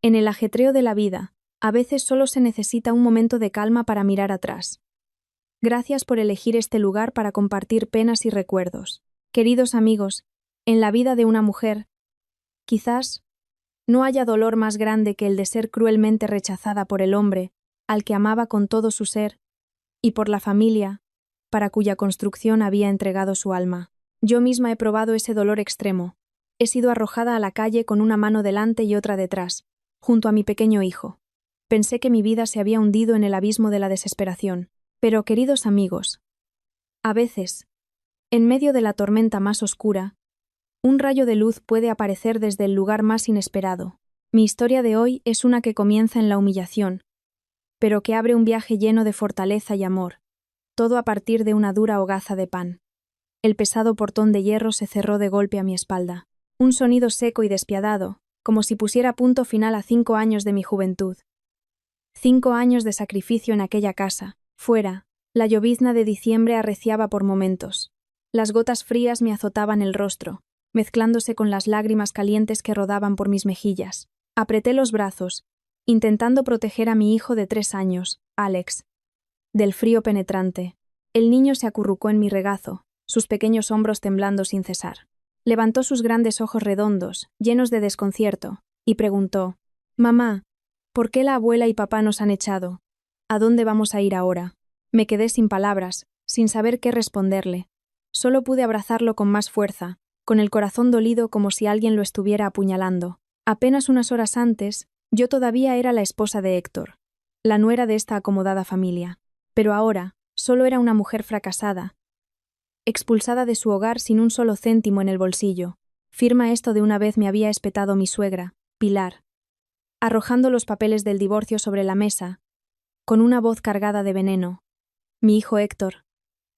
En el ajetreo de la vida, a veces solo se necesita un momento de calma para mirar atrás. Gracias por elegir este lugar para compartir penas y recuerdos. Queridos amigos, en la vida de una mujer, quizás no haya dolor más grande que el de ser cruelmente rechazada por el hombre, al que amaba con todo su ser, y por la familia, para cuya construcción había entregado su alma. Yo misma he probado ese dolor extremo. He sido arrojada a la calle con una mano delante y otra detrás, junto a mi pequeño hijo. Pensé que mi vida se había hundido en el abismo de la desesperación. Pero, queridos amigos, a veces, en medio de la tormenta más oscura, un rayo de luz puede aparecer desde el lugar más inesperado. Mi historia de hoy es una que comienza en la humillación, pero que abre un viaje lleno de fortaleza y amor, todo a partir de una dura hogaza de pan. El pesado portón de hierro se cerró de golpe a mi espalda. Un sonido seco y despiadado, como si pusiera punto final a 5 años de mi juventud. 5 años de sacrificio en aquella casa. Fuera, la llovizna de diciembre arreciaba por momentos. Las gotas frías me azotaban el rostro, mezclándose con las lágrimas calientes que rodaban por mis mejillas. Apreté los brazos, intentando proteger a mi hijo de 3 años, Alex, del frío penetrante. El niño se acurrucó en mi regazo, sus pequeños hombros temblando sin cesar. Levantó sus grandes ojos redondos, llenos de desconcierto, y preguntó: «Mamá, ¿por qué la abuela y papá nos han echado? ¿A dónde vamos a ir ahora?» Me quedé sin palabras, sin saber qué responderle. Solo pude abrazarlo con más fuerza, con el corazón dolido como si alguien lo estuviera apuñalando. Apenas unas horas antes, yo todavía era la esposa de Héctor, la nuera de esta acomodada familia. Pero ahora, solo era una mujer fracasada, expulsada de su hogar sin un solo céntimo en el bolsillo. Firma esto de una vez me había espetado mi suegra, Pilar, arrojando los papeles del divorcio sobre la mesa, con una voz cargada de veneno. Mi hijo Héctor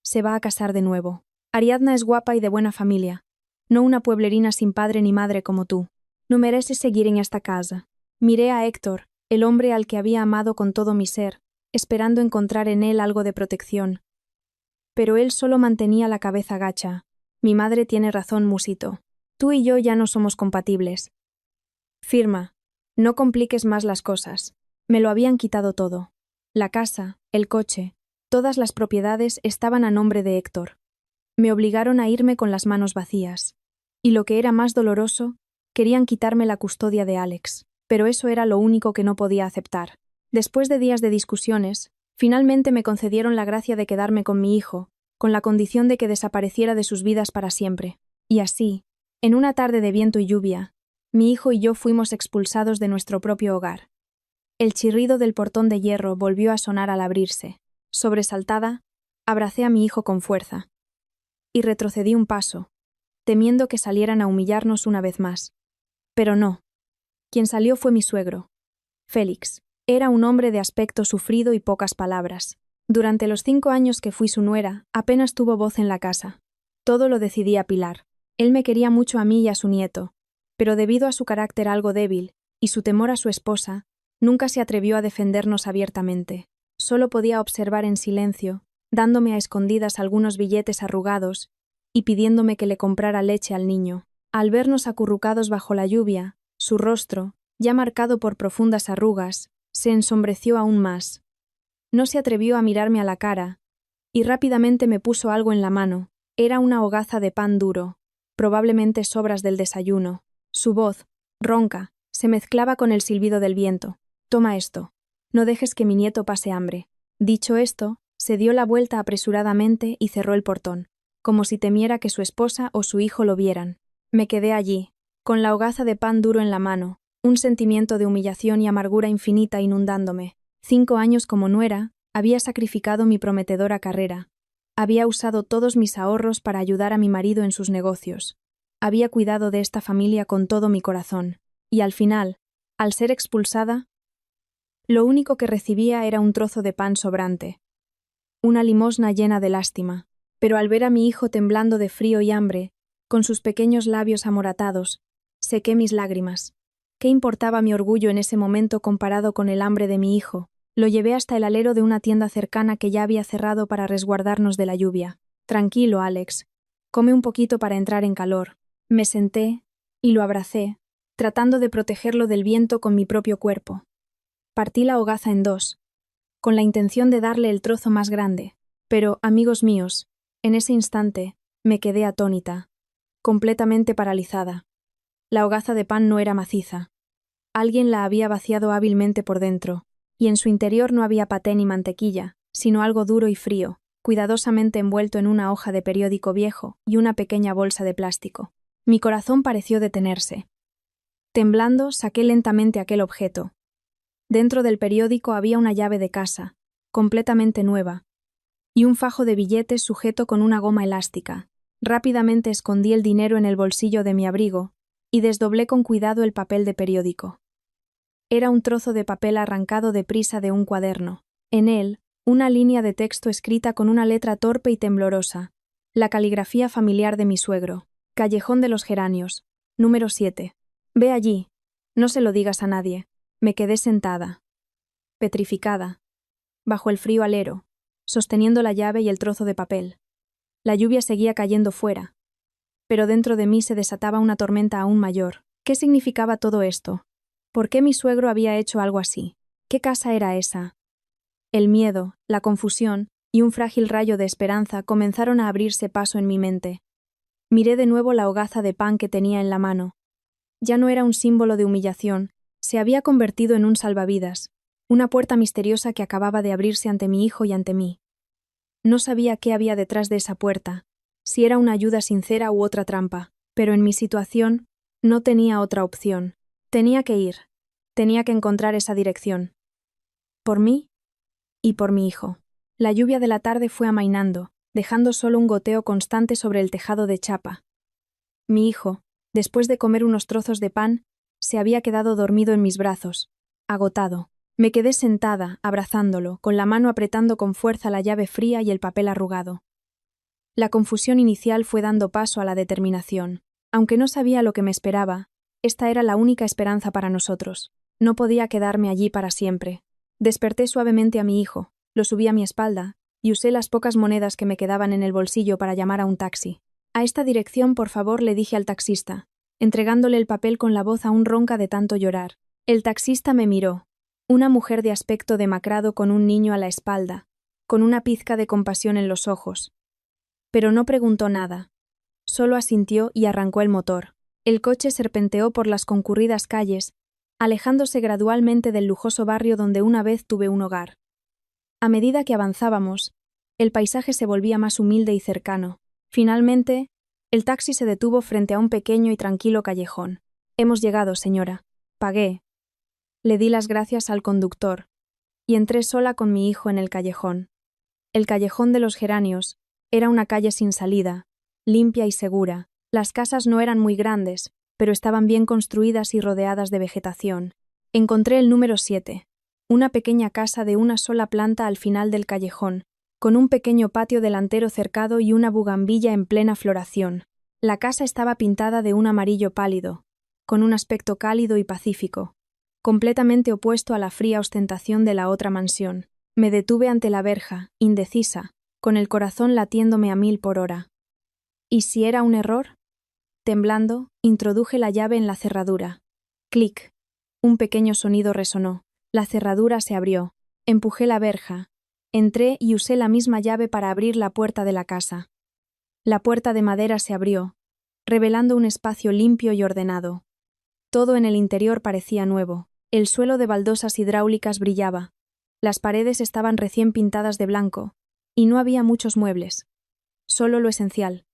se va a casar de nuevo. Ariadna es guapa y de buena familia, no una pueblerina sin padre ni madre como tú. No mereces seguir en esta casa. Miré a Héctor, el hombre al que había amado con todo mi ser, esperando encontrar en él algo de protección. Pero él solo mantenía la cabeza gacha. Mi madre tiene razón, Musito. Tú y yo ya no somos compatibles. Firma, no compliques más las cosas. Me lo habían quitado todo. La casa, el coche, todas las propiedades estaban a nombre de Héctor. Me obligaron a irme con las manos vacías. Y lo que era más doloroso, querían quitarme la custodia de Alex. Pero eso era lo único que no podía aceptar. Después de días de discusiones, finalmente me concedieron la gracia de quedarme con mi hijo, con la condición de que desapareciera de sus vidas para siempre. Y así, en una tarde de viento y lluvia, mi hijo y yo fuimos expulsados de nuestro propio hogar. El chirrido del portón de hierro volvió a sonar al abrirse. Sobresaltada, abracé a mi hijo con fuerza. Y retrocedí un paso, temiendo que salieran a humillarnos una vez más. Pero no. Quien salió fue mi suegro, Félix. Era un hombre de aspecto sufrido y pocas palabras. Durante los 5 años que fui su nuera, apenas tuvo voz en la casa. Todo lo decidía Pilar. Él me quería mucho a mí y a su nieto, pero debido a su carácter algo débil y su temor a su esposa, nunca se atrevió a defendernos abiertamente. Solo podía observar en silencio, dándome a escondidas algunos billetes arrugados y pidiéndome que le comprara leche al niño. Al vernos acurrucados bajo la lluvia, su rostro, ya marcado por profundas arrugas, se ensombreció aún más. No se atrevió a mirarme a la cara, y rápidamente me puso algo en la mano. Era una hogaza de pan duro, probablemente sobras del desayuno. Su voz, ronca, se mezclaba con el silbido del viento. «Toma esto. No dejes que mi nieto pase hambre». Dicho esto, se dio la vuelta apresuradamente y cerró el portón, como si temiera que su esposa o su hijo lo vieran. Me quedé allí, con la hogaza de pan duro en la mano, un sentimiento de humillación y amargura infinita inundándome. 5 años como nuera, había sacrificado mi prometedora carrera. Había usado todos mis ahorros para ayudar a mi marido en sus negocios. Había cuidado de esta familia con todo mi corazón. Y al final, al ser expulsada, lo único que recibía era un trozo de pan sobrante. Una limosna llena de lástima. Pero al ver a mi hijo temblando de frío y hambre, con sus pequeños labios amoratados, sequé mis lágrimas. ¿Qué importaba mi orgullo en ese momento comparado con el hambre de mi hijo? Lo llevé hasta el alero de una tienda cercana que ya había cerrado para resguardarnos de la lluvia. «Tranquilo, Alex. Come un poquito para entrar en calor». Me senté y lo abracé, tratando de protegerlo del viento con mi propio cuerpo. Partí la hogaza en dos, con la intención de darle el trozo más grande, pero, amigos míos, en ese instante me quedé atónita, completamente paralizada. La hogaza de pan no era maciza. Alguien la había vaciado hábilmente por dentro, y en su interior no había paté ni mantequilla, sino algo duro y frío, cuidadosamente envuelto en una hoja de periódico viejo y una pequeña bolsa de plástico. Mi corazón pareció detenerse. Temblando, saqué lentamente aquel objeto. Dentro del periódico había una llave de casa, completamente nueva, y un fajo de billetes sujeto con una goma elástica. Rápidamente escondí el dinero en el bolsillo de mi abrigo y desdoblé con cuidado el papel de periódico. Era un trozo de papel arrancado deprisa de un cuaderno. En él, una línea de texto escrita con una letra torpe y temblorosa, la caligrafía familiar de mi suegro. Callejón de los Geranios, número 7. Ve allí. No se lo digas a nadie. Me quedé sentada, petrificada, bajo el frío alero, sosteniendo la llave y el trozo de papel. La lluvia seguía cayendo fuera, pero dentro de mí se desataba una tormenta aún mayor. ¿Qué significaba todo esto? ¿Por qué mi suegro había hecho algo así? ¿Qué casa era esa? El miedo, la confusión y un frágil rayo de esperanza comenzaron a abrirse paso en mi mente. Miré de nuevo la hogaza de pan que tenía en la mano. Ya no era un símbolo de humillación, se había convertido en un salvavidas, una puerta misteriosa que acababa de abrirse ante mi hijo y ante mí. No sabía qué había detrás de esa puerta, si era una ayuda sincera u otra trampa, pero en mi situación no tenía otra opción. Tenía que ir, tenía que encontrar esa dirección. Por mí y por mi hijo. La lluvia de la tarde fue amainando, dejando solo un goteo constante sobre el tejado de chapa. Mi hijo, después de comer unos trozos de pan, se había quedado dormido en mis brazos, agotado. Me quedé sentada, abrazándolo, con la mano apretando con fuerza la llave fría y el papel arrugado. La confusión inicial fue dando paso a la determinación. Aunque no sabía lo que me esperaba, esta era la única esperanza para nosotros. No podía quedarme allí para siempre. Desperté suavemente a mi hijo, lo subí a mi espalda, y usé las pocas monedas que me quedaban en el bolsillo para llamar a un taxi. A esta dirección, por favor, le dije al taxista, entregándole el papel con la voz aún ronca de tanto llorar. El taxista me miró. Una mujer de aspecto demacrado con un niño a la espalda, con una pizca de compasión en los ojos. Pero no preguntó nada. Solo asintió y arrancó el motor. El coche serpenteó por las concurridas calles, alejándose gradualmente del lujoso barrio donde una vez tuve un hogar. A medida que avanzábamos, el paisaje se volvía más humilde y cercano. Finalmente, el taxi se detuvo frente a un pequeño y tranquilo callejón. Hemos llegado, señora. Pagué. Le di las gracias al conductor, y entré sola con mi hijo en el callejón. El Callejón de los Geranios era una calle sin salida, limpia y segura. Las casas no eran muy grandes, pero estaban bien construidas y rodeadas de vegetación. Encontré el número 7, una pequeña casa de una sola planta al final del callejón, con un pequeño patio delantero cercado y una bugambilla en plena floración. La casa estaba pintada de un amarillo pálido, con un aspecto cálido y pacífico, completamente opuesto a la fría ostentación de la otra mansión. Me detuve ante la verja, indecisa, con el corazón latiéndome a 1000 por hora. ¿Y si era un error? Temblando, introduje la llave en la cerradura. Clic. Un pequeño sonido resonó. La cerradura se abrió. Empujé la verja. Entré y usé la misma llave para abrir la puerta de la casa. La puerta de madera se abrió, revelando un espacio limpio y ordenado. Todo en el interior parecía nuevo. El suelo de baldosas hidráulicas brillaba. Las paredes estaban recién pintadas de blanco, y no había muchos muebles. Solo lo esencial.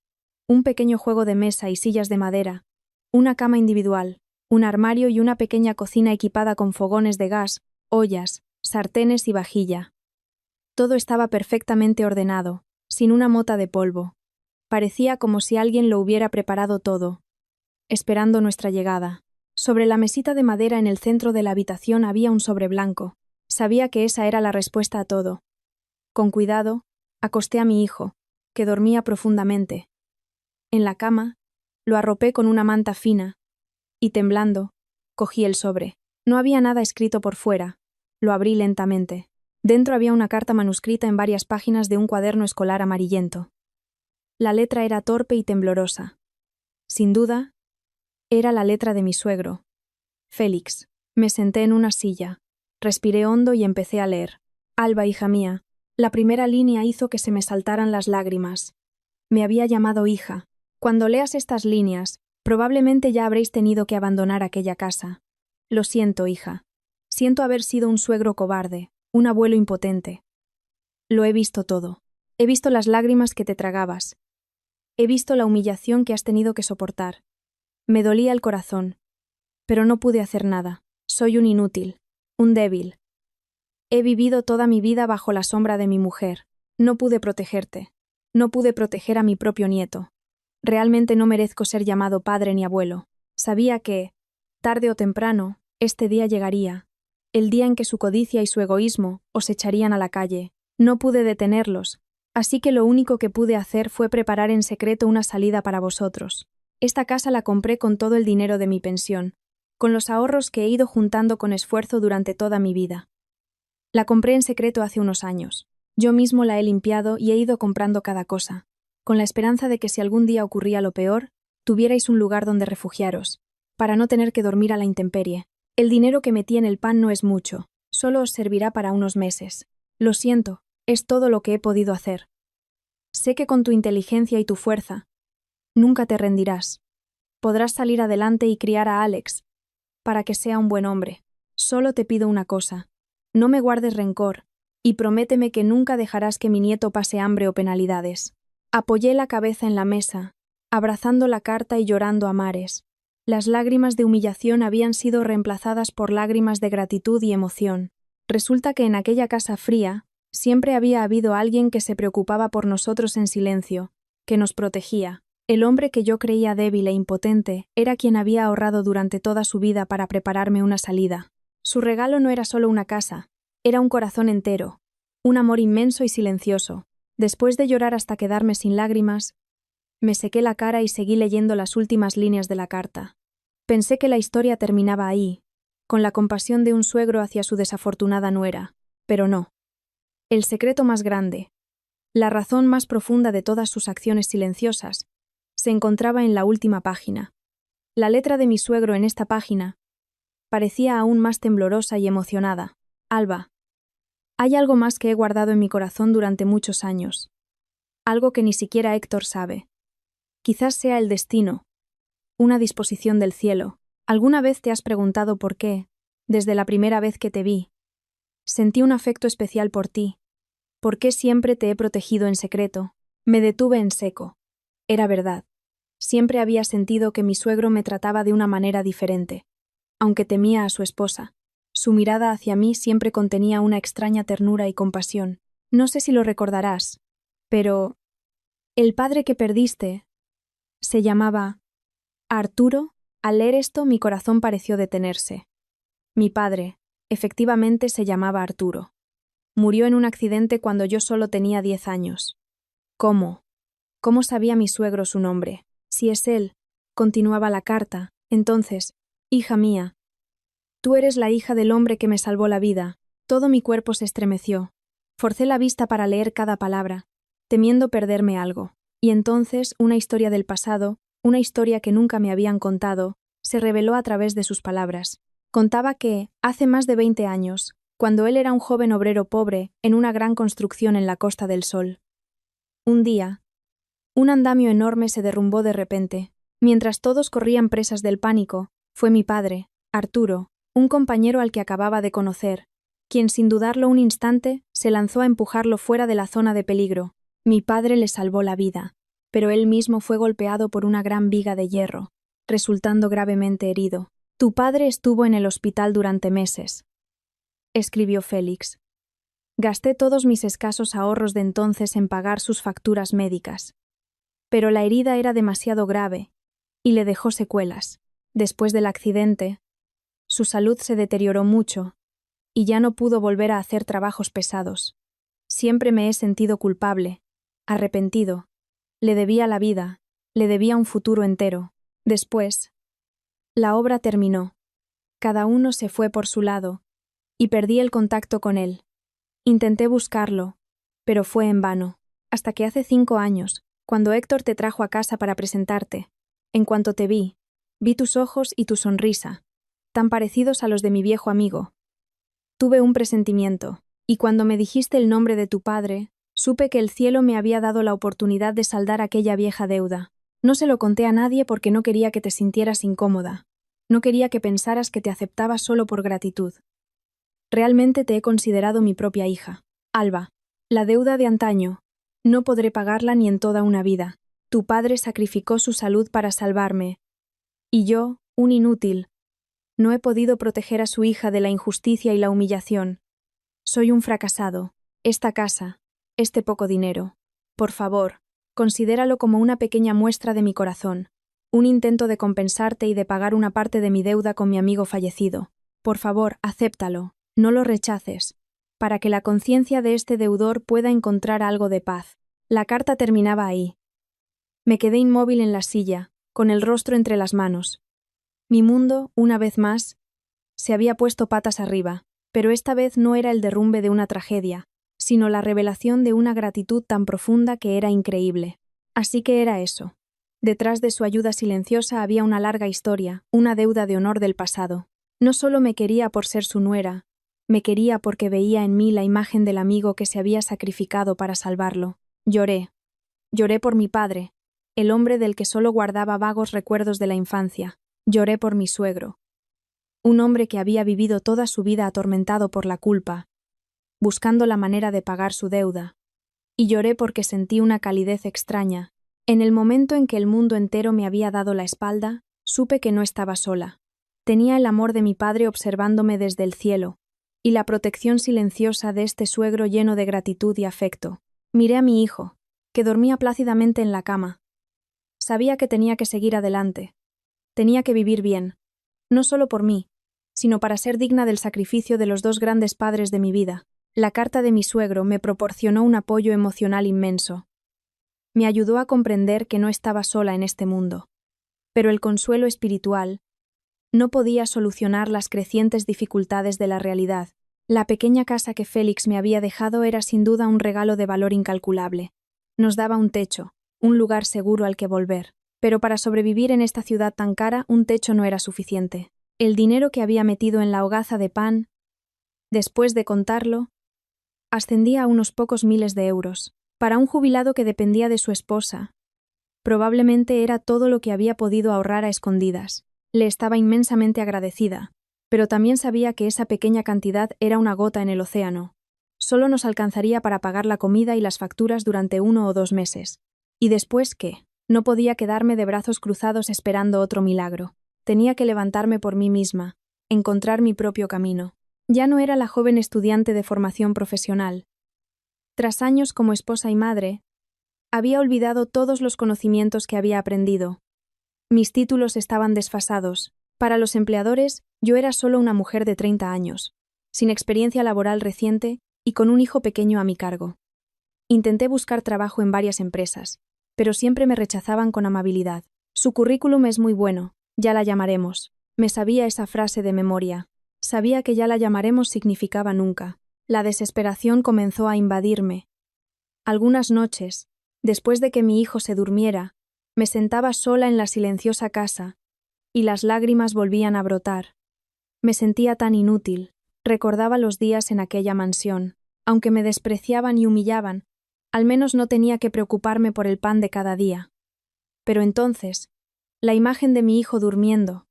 Un pequeño juego de mesa y sillas de madera, una cama individual, un armario y una pequeña cocina equipada con fogones de gas, ollas, sartenes y vajilla. Todo estaba perfectamente ordenado, sin una mota de polvo. Parecía como si alguien lo hubiera preparado todo, esperando nuestra llegada. Sobre la mesita de madera en el centro de la habitación había un sobre blanco. Sabía que esa era la respuesta a todo. Con cuidado, acosté a mi hijo, que dormía profundamente. En la cama, lo arropé con una manta fina, y temblando, cogí el sobre. No había nada escrito por fuera. Lo abrí lentamente. Dentro había una carta manuscrita en varias páginas de un cuaderno escolar amarillento. La letra era torpe y temblorosa. Sin duda, era la letra de mi suegro. Félix. Me senté en una silla, respiré hondo y empecé a leer. Alba, hija mía. La primera línea hizo que se me saltaran las lágrimas. Me había llamado hija. Cuando leas estas líneas, probablemente ya habréis tenido que abandonar aquella casa. Lo siento, hija. Siento haber sido un suegro cobarde, un abuelo impotente. Lo he visto todo. He visto las lágrimas que te tragabas. He visto la humillación que has tenido que soportar. Me dolía el corazón. Pero no pude hacer nada. Soy un inútil, un débil. He vivido toda mi vida bajo la sombra de mi mujer. No pude protegerte. No pude proteger a mi propio nieto. Realmente no merezco ser llamado padre ni abuelo. Sabía que, tarde o temprano, este día llegaría. El día en que su codicia y su egoísmo os echarían a la calle. No pude detenerlos, así que lo único que pude hacer fue preparar en secreto una salida para vosotros. Esta casa la compré con todo el dinero de mi pensión, con los ahorros que he ido juntando con esfuerzo durante toda mi vida. La compré en secreto hace unos años. Yo mismo la he limpiado y he ido comprando cada cosa, con la esperanza de que si algún día ocurría lo peor, tuvierais un lugar donde refugiaros, para no tener que dormir a la intemperie. El dinero que metí en el pan no es mucho, solo os servirá para unos meses. Lo siento, es todo lo que he podido hacer. Sé que con tu inteligencia y tu fuerza, nunca te rendirás. Podrás salir adelante y criar a Alex, para que sea un buen hombre. Solo te pido una cosa. No me guardes rencor, y prométeme que nunca dejarás que mi nieto pase hambre o penalidades. Apoyé la cabeza en la mesa, abrazando la carta y llorando a mares. Las lágrimas de humillación habían sido reemplazadas por lágrimas de gratitud y emoción. Resulta que en aquella casa fría, siempre había habido alguien que se preocupaba por nosotros en silencio, que nos protegía. El hombre que yo creía débil e impotente era quien había ahorrado durante toda su vida para prepararme una salida. Su regalo no era solo una casa, era un corazón entero, un amor inmenso y silencioso. Después de llorar hasta quedarme sin lágrimas, me sequé la cara y seguí leyendo las últimas líneas de la carta. Pensé que la historia terminaba ahí, con la compasión de un suegro hacia su desafortunada nuera, pero no. El secreto más grande, la razón más profunda de todas sus acciones silenciosas, se encontraba en la última página. La letra de mi suegro en esta página parecía aún más temblorosa y emocionada. Alba, hay algo más que he guardado en mi corazón durante muchos años. Algo que ni siquiera Héctor sabe. Quizás sea el destino, una disposición del cielo. ¿Alguna vez te has preguntado por qué, desde la primera vez que te vi, sentí un afecto especial por ti? ¿Por qué siempre te he protegido en secreto? Me detuve en seco. Era verdad. Siempre había sentido que mi suegro me trataba de una manera diferente. Aunque temía a su esposa, su mirada hacia mí siempre contenía una extraña ternura y compasión. No sé si lo recordarás, pero el padre que perdiste se llamaba Arturo. Al leer esto, mi corazón pareció detenerse. Mi padre, efectivamente, se llamaba Arturo. Murió en un accidente cuando yo solo tenía 10 años. ¿Cómo? ¿Cómo sabía mi suegro su nombre? Si es él, continuaba la carta, entonces, hija mía, tú eres la hija del hombre que me salvó la vida. Todo mi cuerpo se estremeció. Forcé la vista para leer cada palabra, temiendo perderme algo. Y entonces una historia del pasado, una historia que nunca me habían contado, se reveló a través de sus palabras. Contaba que, hace más de 20 años, cuando él era un joven obrero pobre en una gran construcción en la Costa del Sol. Un día, un andamio enorme se derrumbó de repente. Mientras todos corrían presas del pánico, fue mi padre, Arturo, un compañero al que acababa de conocer, quien sin dudarlo un instante se lanzó a empujarlo fuera de la zona de peligro. Mi padre le salvó la vida, pero él mismo fue golpeado por una gran viga de hierro, resultando gravemente herido. Tu padre estuvo en el hospital durante meses, escribió Félix. Gasté todos mis escasos ahorros de entonces en pagar sus facturas médicas. Pero la herida era demasiado grave y le dejó secuelas. Después del accidente, su salud se deterioró mucho y ya no pudo volver a hacer trabajos pesados. Siempre me he sentido culpable, arrepentido. Le debía la vida, le debía un futuro entero. Después, la obra terminó. Cada uno se fue por su lado y perdí el contacto con él. Intenté buscarlo, pero fue en vano, hasta que hace 5 años, cuando Héctor te trajo a casa para presentarte. En cuanto te vi tus ojos y tu sonrisa. tan parecidos a los de mi viejo amigo. Tuve un presentimiento, y cuando me dijiste el nombre de tu padre, supe que el cielo me había dado la oportunidad de saldar aquella vieja deuda. No se lo conté a nadie porque no quería que te sintieras incómoda. No quería que pensaras que te aceptaba solo por gratitud. Realmente te he considerado mi propia hija. Alba, la deuda de antaño, no podré pagarla ni en toda una vida. Tu padre sacrificó su salud para salvarme. Y yo, un inútil, no he podido proteger a su hija de la injusticia y la humillación. Soy un fracasado. Esta casa, este poco dinero. Por favor, considéralo como una pequeña muestra de mi corazón, un intento de compensarte y de pagar una parte de mi deuda con mi amigo fallecido. Por favor, acéptalo, no lo rechaces, para que la conciencia de este deudor pueda encontrar algo de paz. La carta terminaba ahí. Me quedé inmóvil en la silla, con el rostro entre las manos. Mi mundo, una vez más, se había puesto patas arriba, pero esta vez no era el derrumbe de una tragedia, sino la revelación de una gratitud tan profunda que era increíble. Así que era eso. Detrás de su ayuda silenciosa había una larga historia, una deuda de honor del pasado. No solo me quería por ser su nuera, me quería porque veía en mí la imagen del amigo que se había sacrificado para salvarlo. Lloré. Lloré por mi padre, el hombre del que solo guardaba vagos recuerdos de la infancia. Lloré por mi suegro. Un hombre que había vivido toda su vida atormentado por la culpa, buscando la manera de pagar su deuda. Y lloré porque sentí una calidez extraña. En el momento en que el mundo entero me había dado la espalda, supe que no estaba sola. Tenía el amor de mi padre observándome desde el cielo, y la protección silenciosa de este suegro lleno de gratitud y afecto. Miré a mi hijo, que dormía plácidamente en la cama. Sabía que tenía que seguir adelante. Tenía que vivir bien, no solo por mí, sino para ser digna del sacrificio de los dos grandes padres de mi vida. La carta de mi suegro me proporcionó un apoyo emocional inmenso. Me ayudó a comprender que no estaba sola en este mundo. Pero el consuelo espiritual no podía solucionar las crecientes dificultades de la realidad. La pequeña casa que Félix me había dejado era sin duda un regalo de valor incalculable. Nos daba un techo, un lugar seguro al que volver. Pero para sobrevivir en esta ciudad tan cara, un techo no era suficiente. El dinero que había metido en la hogaza de pan, después de contarlo, ascendía a unos pocos miles de euros. Para un jubilado que dependía de su esposa, probablemente era todo lo que había podido ahorrar a escondidas. Le estaba inmensamente agradecida, pero también sabía que esa pequeña cantidad era una gota en el océano. Solo nos alcanzaría para pagar la comida y las facturas durante 1 o 2 meses. ¿Y después qué? No podía quedarme de brazos cruzados esperando otro milagro. Tenía que levantarme por mí misma, encontrar mi propio camino. Ya no era la joven estudiante de formación profesional. Tras años como esposa y madre, había olvidado todos los conocimientos que había aprendido. Mis títulos estaban desfasados. Para los empleadores, yo era solo una mujer de 30 años, sin experiencia laboral reciente y con un hijo pequeño a mi cargo. Intenté buscar trabajo en varias empresas, pero siempre me rechazaban con amabilidad. Su currículum es muy bueno, ya la llamaremos. Me sabía esa frase de memoria. Sabía que ya la llamaremos significaba nunca. La desesperación comenzó a invadirme. Algunas noches, después de que mi hijo se durmiera, me sentaba sola en la silenciosa casa, y las lágrimas volvían a brotar. Me sentía tan inútil. Recordaba los días en aquella mansión. Aunque me despreciaban y humillaban, al menos no tenía que preocuparme por el pan de cada día. Pero entonces, la imagen de mi hijo durmiendo,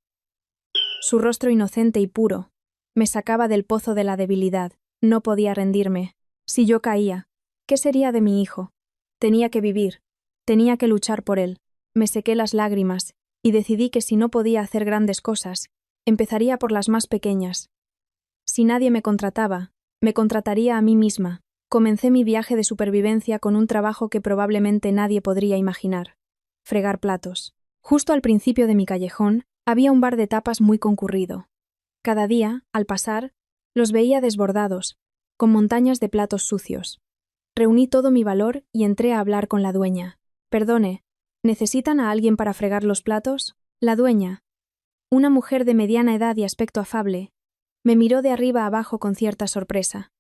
su rostro inocente y puro, me sacaba del pozo de la debilidad. No podía rendirme. Si yo caía, ¿qué sería de mi hijo? Tenía que vivir, tenía que luchar por él. Me sequé las lágrimas, y decidí que si no podía hacer grandes cosas, empezaría por las más pequeñas. Si nadie me contrataba, me contrataría a mí misma. Comencé mi viaje de supervivencia con un trabajo que probablemente nadie podría imaginar: fregar platos. Justo al principio de mi callejón, había un bar de tapas muy concurrido. Cada día, al pasar, los veía desbordados, con montañas de platos sucios. Reuní todo mi valor y entré a hablar con la dueña. Perdone, ¿necesitan a alguien para fregar los platos? La dueña, una mujer de mediana edad y aspecto afable, me miró de arriba a abajo con cierta sorpresa.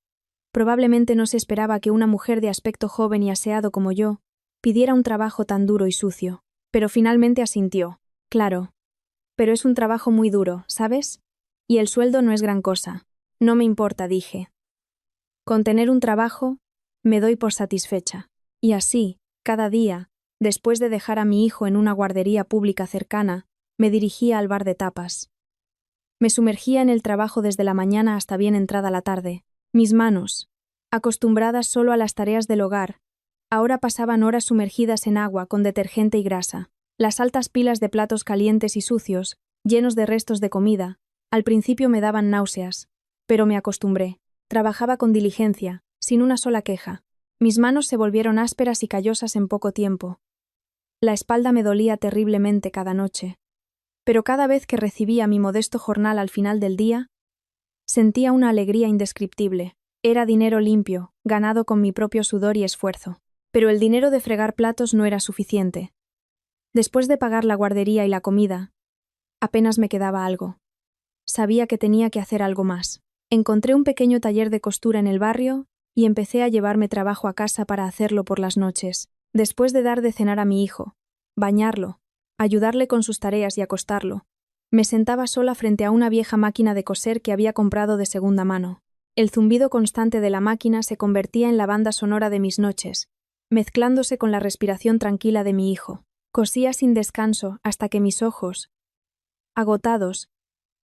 Probablemente no se esperaba que una mujer de aspecto joven y aseado como yo pidiera un trabajo tan duro y sucio, pero finalmente asintió. Claro, pero es un trabajo muy duro, ¿sabes? Y el sueldo no es gran cosa. No me importa, dije. Con tener un trabajo, me doy por satisfecha. Y así, cada día, después de dejar a mi hijo en una guardería pública cercana, me dirigía al bar de tapas. Me sumergía en el trabajo desde la mañana hasta bien entrada la tarde. Mis manos, acostumbradas solo a las tareas del hogar, ahora pasaban horas sumergidas en agua con detergente y grasa. Las altas pilas de platos calientes y sucios, llenos de restos de comida, al principio me daban náuseas, pero me acostumbré. Trabajaba con diligencia, sin una sola queja. Mis manos se volvieron ásperas y callosas en poco tiempo. La espalda me dolía terriblemente cada noche. Pero cada vez que recibía mi modesto jornal al final del día, sentía una alegría indescriptible. Era dinero limpio, ganado con mi propio sudor y esfuerzo. Pero el dinero de fregar platos no era suficiente. Después de pagar la guardería y la comida, apenas me quedaba algo. Sabía que tenía que hacer algo más. Encontré un pequeño taller de costura en el barrio y empecé a llevarme trabajo a casa para hacerlo por las noches. Después de dar de cenar a mi hijo, bañarlo, ayudarle con sus tareas y acostarlo, me sentaba sola frente a una vieja máquina de coser que había comprado de segunda mano. El zumbido constante de la máquina se convertía en la banda sonora de mis noches, mezclándose con la respiración tranquila de mi hijo. Cosía sin descanso hasta que mis ojos, agotados,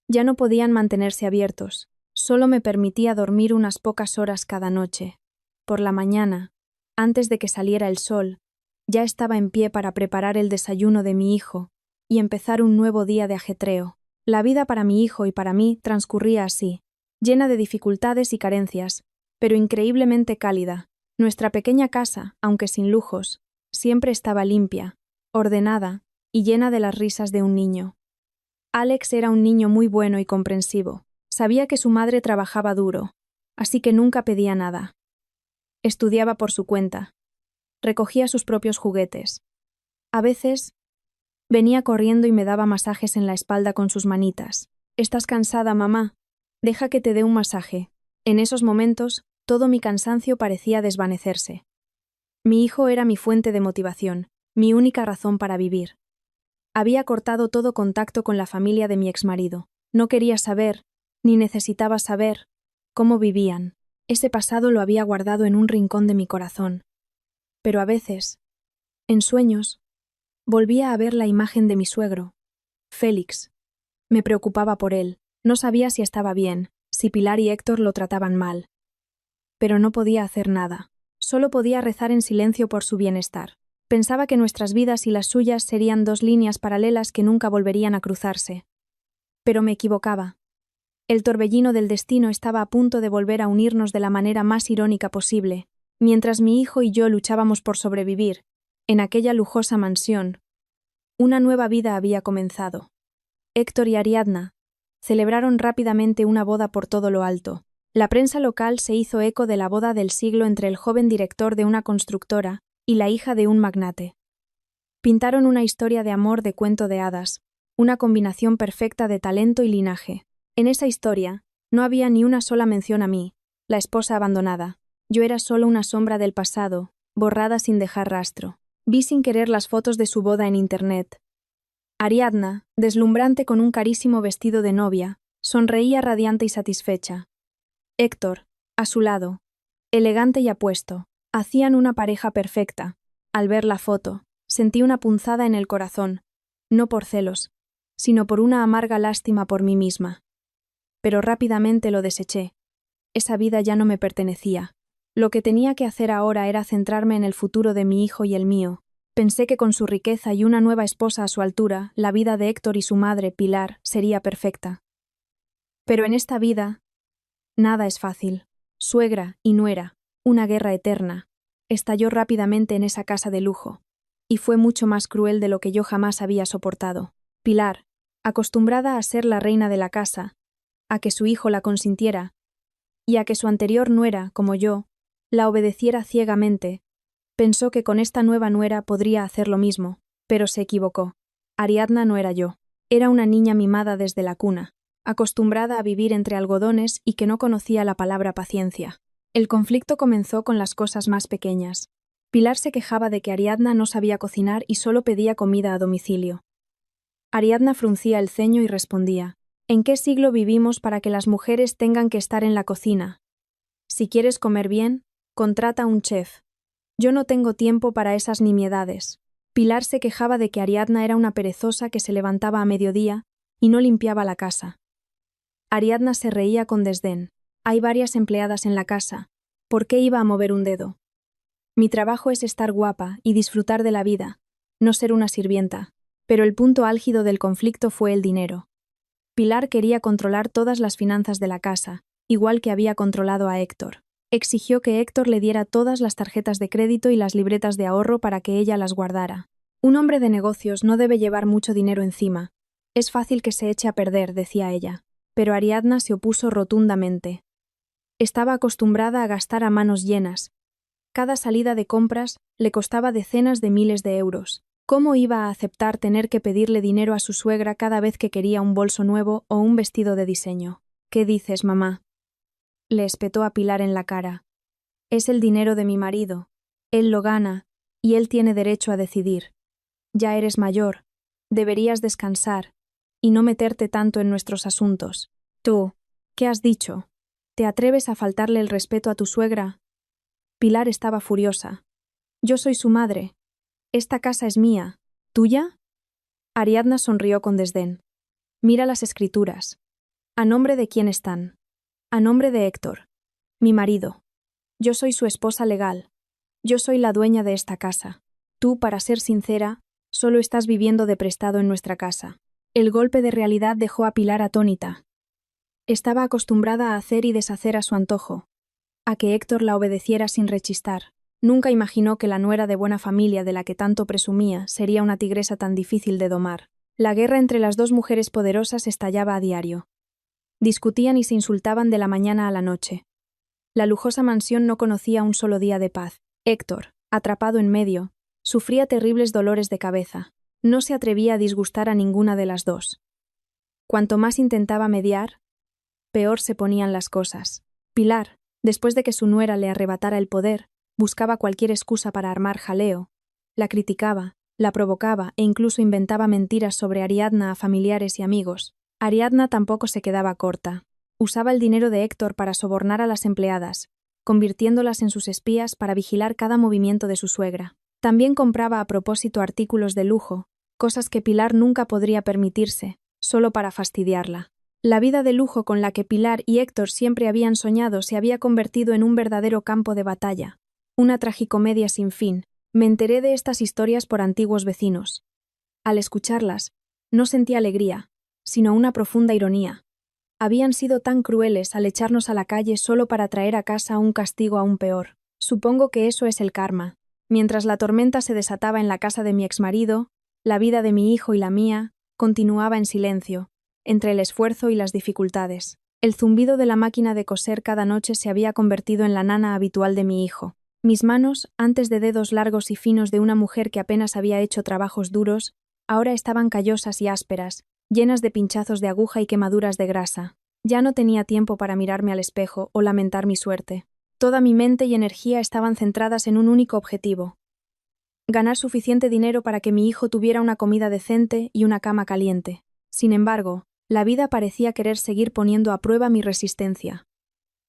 ya no podían mantenerse abiertos. Solo me permitía dormir unas pocas horas cada noche. Por la mañana, antes de que saliera el sol, ya estaba en pie para preparar el desayuno de mi hijo y empezar un nuevo día de ajetreo. La vida para mi hijo y para mí transcurría así, llena de dificultades y carencias, pero increíblemente cálida. Nuestra pequeña casa, aunque sin lujos, siempre estaba limpia, ordenada y llena de las risas de un niño. Alex era un niño muy bueno y comprensivo. Sabía que su madre trabajaba duro, así que nunca pedía nada. Estudiaba por su cuenta. Recogía sus propios juguetes. A veces, venía corriendo y me daba masajes en la espalda con sus manitas. «¿Estás cansada, mamá? Deja que te dé un masaje». En esos momentos, todo mi cansancio parecía desvanecerse. Mi hijo era mi fuente de motivación, mi única razón para vivir. Había cortado todo contacto con la familia de mi exmarido. No quería saber, ni necesitaba saber, cómo vivían. Ese pasado lo había guardado en un rincón de mi corazón. Pero a veces, en sueños, volvía a ver la imagen de mi suegro, Félix. Me preocupaba por él. No sabía si estaba bien, si Pilar y Héctor lo trataban mal. Pero no podía hacer nada. Solo podía rezar en silencio por su bienestar. Pensaba que nuestras vidas y las suyas serían dos líneas paralelas que nunca volverían a cruzarse. Pero me equivocaba. El torbellino del destino estaba a punto de volver a unirnos de la manera más irónica posible, mientras mi hijo y yo luchábamos por sobrevivir, en aquella lujosa mansión. Una nueva vida había comenzado. Héctor y Ariadna celebraron rápidamente una boda por todo lo alto. La prensa local se hizo eco de la boda del siglo entre el joven director de una constructora y la hija de un magnate. Pintaron una historia de amor de cuento de hadas, una combinación perfecta de talento y linaje. En esa historia, no había ni una sola mención a mí, la esposa abandonada. Yo era solo una sombra del pasado, borrada sin dejar rastro. Vi sin querer las fotos de su boda en internet. Ariadna, deslumbrante con un carísimo vestido de novia, sonreía radiante y satisfecha. Héctor, a su lado, elegante y apuesto, hacían una pareja perfecta. Al ver la foto, sentí una punzada en el corazón, no por celos, sino por una amarga lástima por mí misma. Pero rápidamente lo deseché. Esa vida ya no me pertenecía. Lo que tenía que hacer ahora era centrarme en el futuro de mi hijo y el mío. Pensé que con su riqueza y una nueva esposa a su altura, la vida de Héctor y su madre, Pilar, sería perfecta. Pero en esta vida, nada es fácil. Suegra y nuera, una guerra eterna, estalló rápidamente en esa casa de lujo, y fue mucho más cruel de lo que yo jamás había soportado. Pilar, acostumbrada a ser la reina de la casa, a que su hijo la consintiera, y a que su anterior nuera, como yo, la obedeciera ciegamente, pensó que con esta nueva nuera podría hacer lo mismo, pero se equivocó. Ariadna no era yo. Era una niña mimada desde la cuna, acostumbrada a vivir entre algodones y que no conocía la palabra paciencia. El conflicto comenzó con las cosas más pequeñas. Pilar se quejaba de que Ariadna no sabía cocinar y solo pedía comida a domicilio. Ariadna fruncía el ceño y respondía: ¿En qué siglo vivimos para que las mujeres tengan que estar en la cocina? Si quieres comer bien, contrata a un chef. Yo no tengo tiempo para esas nimiedades. Pilar se quejaba de que Ariadna era una perezosa que se levantaba a mediodía y no limpiaba la casa. Ariadna se reía con desdén. Hay varias empleadas en la casa. ¿Por qué iba a mover un dedo? Mi trabajo es estar guapa y disfrutar de la vida, no ser una sirvienta. Pero el punto álgido del conflicto fue el dinero. Pilar quería controlar todas las finanzas de la casa, igual que había controlado a Héctor. Exigió que Héctor le diera todas las tarjetas de crédito y las libretas de ahorro para que ella las guardara. Un hombre de negocios no debe llevar mucho dinero encima. Es fácil que se eche a perder, decía ella. Pero Ariadna se opuso rotundamente. Estaba acostumbrada a gastar a manos llenas. Cada salida de compras le costaba decenas de miles de euros. ¿Cómo iba a aceptar tener que pedirle dinero a su suegra cada vez que quería un bolso nuevo o un vestido de diseño? ¿Qué dices, mamá? Le espetó a Pilar en la cara. Es el dinero de mi marido. Él lo gana, y él tiene derecho a decidir. Ya eres mayor. Deberías descansar, y no meterte tanto en nuestros asuntos. Tú, ¿qué has dicho? ¿Te atreves a faltarle el respeto a tu suegra? Pilar estaba furiosa. Yo soy su madre. Esta casa es mía. ¿Tuya? Ariadna sonrió con desdén. Mira las escrituras. ¿A nombre de quién están? A nombre de Héctor, mi marido. Yo soy su esposa legal. Yo soy la dueña de esta casa. Tú, para ser sincera, solo estás viviendo de prestado en nuestra casa. El golpe de realidad dejó a Pilar atónita. Estaba acostumbrada a hacer y deshacer a su antojo, a que Héctor la obedeciera sin rechistar. Nunca imaginó que la nuera de buena familia de la que tanto presumía sería una tigresa tan difícil de domar. La guerra entre las dos mujeres poderosas estallaba a diario. Discutían y se insultaban de la mañana a la noche. La lujosa mansión no conocía un solo día de paz. Héctor, atrapado en medio, sufría terribles dolores de cabeza. No se atrevía a disgustar a ninguna de las dos. Cuanto más intentaba mediar, peor se ponían las cosas. Pilar, después de que su nuera le arrebatara el poder, buscaba cualquier excusa para armar jaleo. La criticaba, la provocaba e incluso inventaba mentiras sobre Ariadna a familiares y amigos. Ariadna tampoco se quedaba corta. Usaba el dinero de Héctor para sobornar a las empleadas, convirtiéndolas en sus espías para vigilar cada movimiento de su suegra. También compraba a propósito artículos de lujo, cosas que Pilar nunca podría permitirse, solo para fastidiarla. La vida de lujo con la que Pilar y Héctor siempre habían soñado se había convertido en un verdadero campo de batalla, una tragicomedia sin fin. Me enteré de estas historias por antiguos vecinos. Al escucharlas, no sentí alegría, sino una profunda ironía. Habían sido tan crueles al echarnos a la calle solo para traer a casa un castigo aún peor. Supongo que eso es el karma. Mientras la tormenta se desataba en la casa de mi exmarido, la vida de mi hijo y la mía continuaba en silencio, entre el esfuerzo y las dificultades. El zumbido de la máquina de coser cada noche se había convertido en la nana habitual de mi hijo. Mis manos, antes de dedos largos y finos de una mujer que apenas había hecho trabajos duros, ahora estaban callosas y ásperas, llenas de pinchazos de aguja y quemaduras de grasa. Ya no tenía tiempo para mirarme al espejo o lamentar mi suerte. Toda mi mente y energía estaban centradas en un único objetivo: ganar suficiente dinero para que mi hijo tuviera una comida decente y una cama caliente. Sin embargo, la vida parecía querer seguir poniendo a prueba mi resistencia.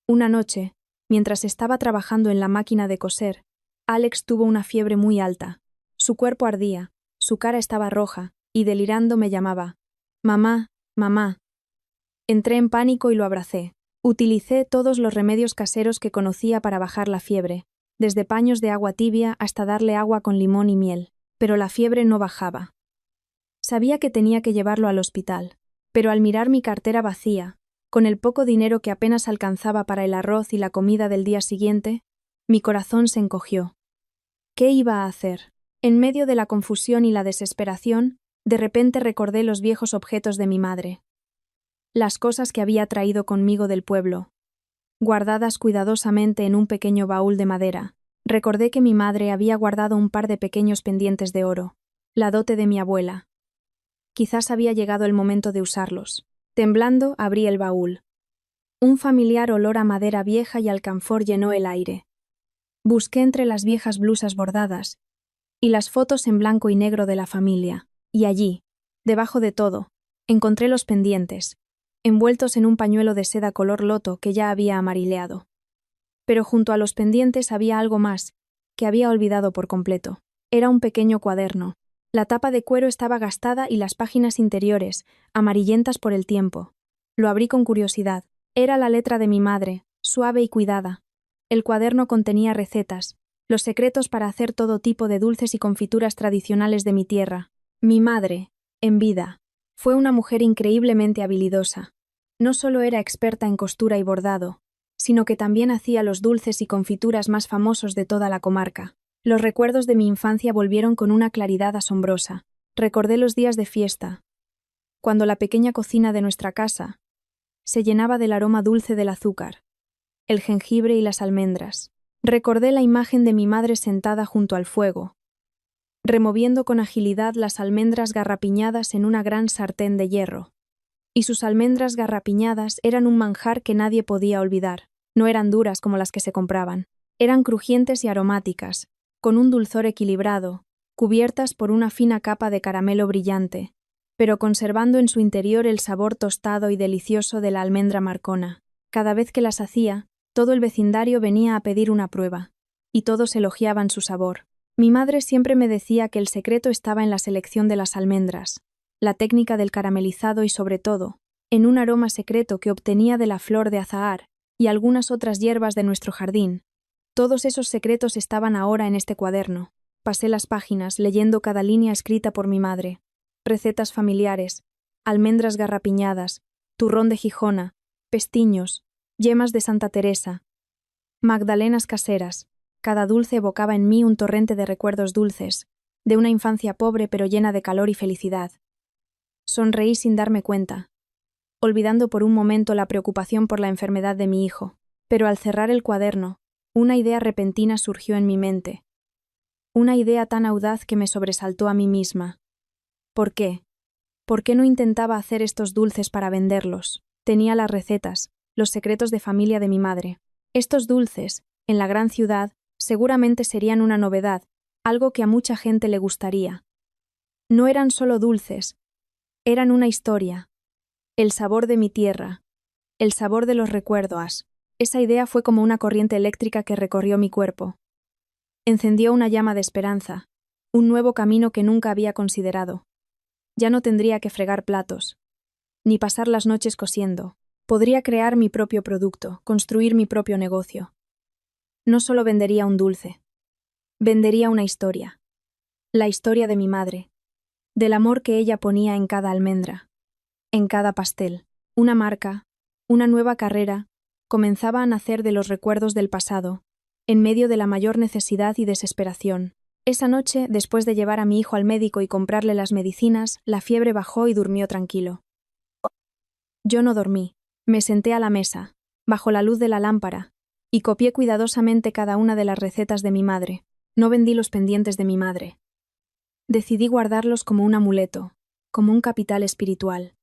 Una noche, mientras estaba trabajando en la máquina de coser, Alex tuvo una fiebre muy alta. Su cuerpo ardía, su cara estaba roja, y delirando me llamaba: «Mamá, mamá». Entré en pánico y lo abracé. Utilicé todos los remedios caseros que conocía para bajar la fiebre, desde paños de agua tibia hasta darle agua con limón y miel, pero la fiebre no bajaba. Sabía que tenía que llevarlo al hospital, pero al mirar mi cartera vacía, con el poco dinero que apenas alcanzaba para el arroz y la comida del día siguiente, mi corazón se encogió. ¿Qué iba a hacer? En medio de la confusión y la desesperación, de repente recordé los viejos objetos de mi madre. Las cosas que había traído conmigo del pueblo, guardadas cuidadosamente en un pequeño baúl de madera. Recordé que mi madre había guardado un par de pequeños pendientes de oro, la dote de mi abuela. Quizás había llegado el momento de usarlos. Temblando, abrí el baúl. Un familiar olor a madera vieja y alcanfor llenó el aire. Busqué entre las viejas blusas bordadas y las fotos en blanco y negro de la familia, y allí, debajo de todo, encontré los pendientes, envueltos en un pañuelo de seda color loto que ya había amarilleado. Pero junto a los pendientes había algo más, que había olvidado por completo. Era un pequeño cuaderno. La tapa de cuero estaba gastada y las páginas interiores, amarillentas por el tiempo. Lo abrí con curiosidad. Era la letra de mi madre, suave y cuidada. El cuaderno contenía recetas, los secretos para hacer todo tipo de dulces y confituras tradicionales de mi tierra. Mi madre, en vida, fue una mujer increíblemente habilidosa. No solo era experta en costura y bordado, sino que también hacía los dulces y confituras más famosos de toda la comarca. Los recuerdos de mi infancia volvieron con una claridad asombrosa. Recordé los días de fiesta, cuando la pequeña cocina de nuestra casa se llenaba del aroma dulce del azúcar, el jengibre y las almendras. Recordé la imagen de mi madre sentada junto al fuego, removiendo con agilidad las almendras garrapiñadas en una gran sartén de hierro. Y sus almendras garrapiñadas eran un manjar que nadie podía olvidar. No eran duras como las que se compraban. Eran crujientes y aromáticas, con un dulzor equilibrado, cubiertas por una fina capa de caramelo brillante, pero conservando en su interior el sabor tostado y delicioso de la almendra marcona. Cada vez que las hacía, todo el vecindario venía a pedir una prueba, y todos elogiaban su sabor. Mi madre siempre me decía que el secreto estaba en la selección de las almendras, la técnica del caramelizado y, sobre todo, en un aroma secreto que obtenía de la flor de azahar y algunas otras hierbas de nuestro jardín. Todos esos secretos estaban ahora en este cuaderno. Pasé las páginas leyendo cada línea escrita por mi madre. Recetas familiares, almendras garrapiñadas, turrón de Gijona, pestiños, yemas de Santa Teresa, magdalenas caseras. Cada dulce evocaba en mí un torrente de recuerdos dulces, de una infancia pobre pero llena de calor y felicidad. Sonreí sin darme cuenta, olvidando por un momento la preocupación por la enfermedad de mi hijo, pero al cerrar el cuaderno, una idea repentina surgió en mi mente. Una idea tan audaz que me sobresaltó a mí misma. ¿Por qué? ¿Por qué no intentaba hacer estos dulces para venderlos? Tenía las recetas, los secretos de familia de mi madre. Estos dulces, en la gran ciudad, seguramente serían una novedad, algo que a mucha gente le gustaría. No eran solo dulces, eran una historia. El sabor de mi tierra, el sabor de los recuerdos. Esa idea fue como una corriente eléctrica que recorrió mi cuerpo. Encendió una llama de esperanza, un nuevo camino que nunca había considerado. Ya no tendría que fregar platos, ni pasar las noches cosiendo. Podría crear mi propio producto, construir mi propio negocio. No solo vendería un dulce, vendería una historia. La historia de mi madre, del amor que ella ponía en cada almendra, en cada pastel. Una marca, una nueva carrera, comenzaba a nacer de los recuerdos del pasado, en medio de la mayor necesidad y desesperación. Esa noche, después de llevar a mi hijo al médico y comprarle las medicinas, la fiebre bajó y durmió tranquilo. Yo no dormí. Me senté a la mesa, bajo la luz de la lámpara, y copié cuidadosamente cada una de las recetas de mi madre. No vendí los pendientes de mi madre. Decidí guardarlos como un amuleto, como un capital espiritual.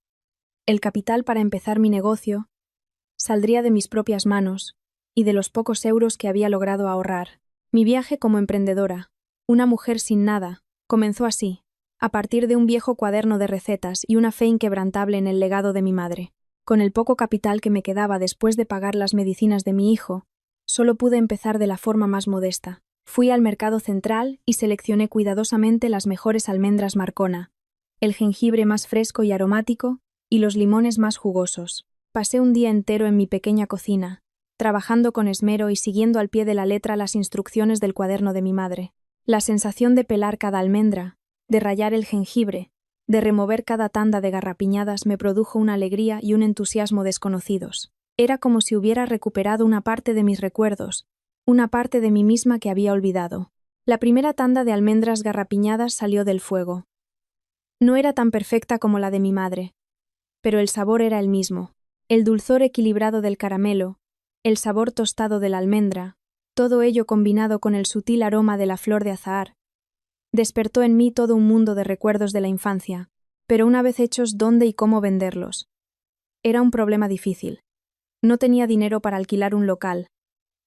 El capital para empezar mi negocio saldría de mis propias manos y de los pocos euros que había logrado ahorrar. Mi viaje como emprendedora, una mujer sin nada, comenzó así, a partir de un viejo cuaderno de recetas y una fe inquebrantable en el legado de mi madre. Con el poco capital que me quedaba después de pagar las medicinas de mi hijo, solo pude empezar de la forma más modesta. Fui al mercado central y seleccioné cuidadosamente las mejores almendras Marcona, el jengibre más fresco y aromático y los limones más jugosos. Pasé un día entero en mi pequeña cocina, trabajando con esmero y siguiendo al pie de la letra las instrucciones del cuaderno de mi madre. La sensación de pelar cada almendra, de rallar el jengibre, de remover cada tanda de garrapiñadas me produjo una alegría y un entusiasmo desconocidos. Era como si hubiera recuperado una parte de mis recuerdos, una parte de mí misma que había olvidado. La primera tanda de almendras garrapiñadas salió del fuego. No era tan perfecta como la de mi madre, pero el sabor era el mismo. El dulzor equilibrado del caramelo, el sabor tostado de la almendra, todo ello combinado con el sutil aroma de la flor de azahar, despertó en mí todo un mundo de recuerdos de la infancia, pero una vez hechos, ¿dónde y cómo venderlos? Era un problema difícil. No tenía dinero para alquilar un local,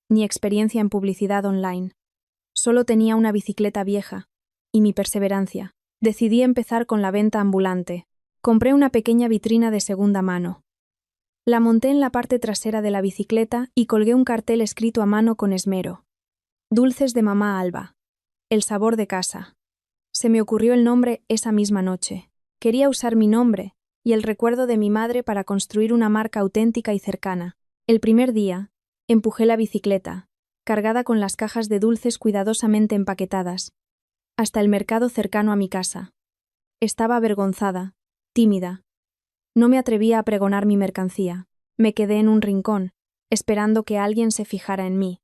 ni experiencia en publicidad online. Solo tenía una bicicleta vieja, y mi perseverancia. Decidí empezar con la venta ambulante. Compré una pequeña vitrina de segunda mano, La monté en la parte trasera de la bicicleta y colgué un cartel escrito a mano con esmero. Dulces de mamá Alba. El sabor de casa. Se me ocurrió el nombre esa misma noche. Quería usar mi nombre y el recuerdo de mi madre para construir una marca auténtica y cercana. El primer día, empujé la bicicleta, cargada con las cajas de dulces cuidadosamente empaquetadas, hasta el mercado cercano a mi casa. Estaba avergonzada, tímida. No me atrevía a pregonar mi mercancía. Me quedé en un rincón, esperando que alguien se fijara en mí.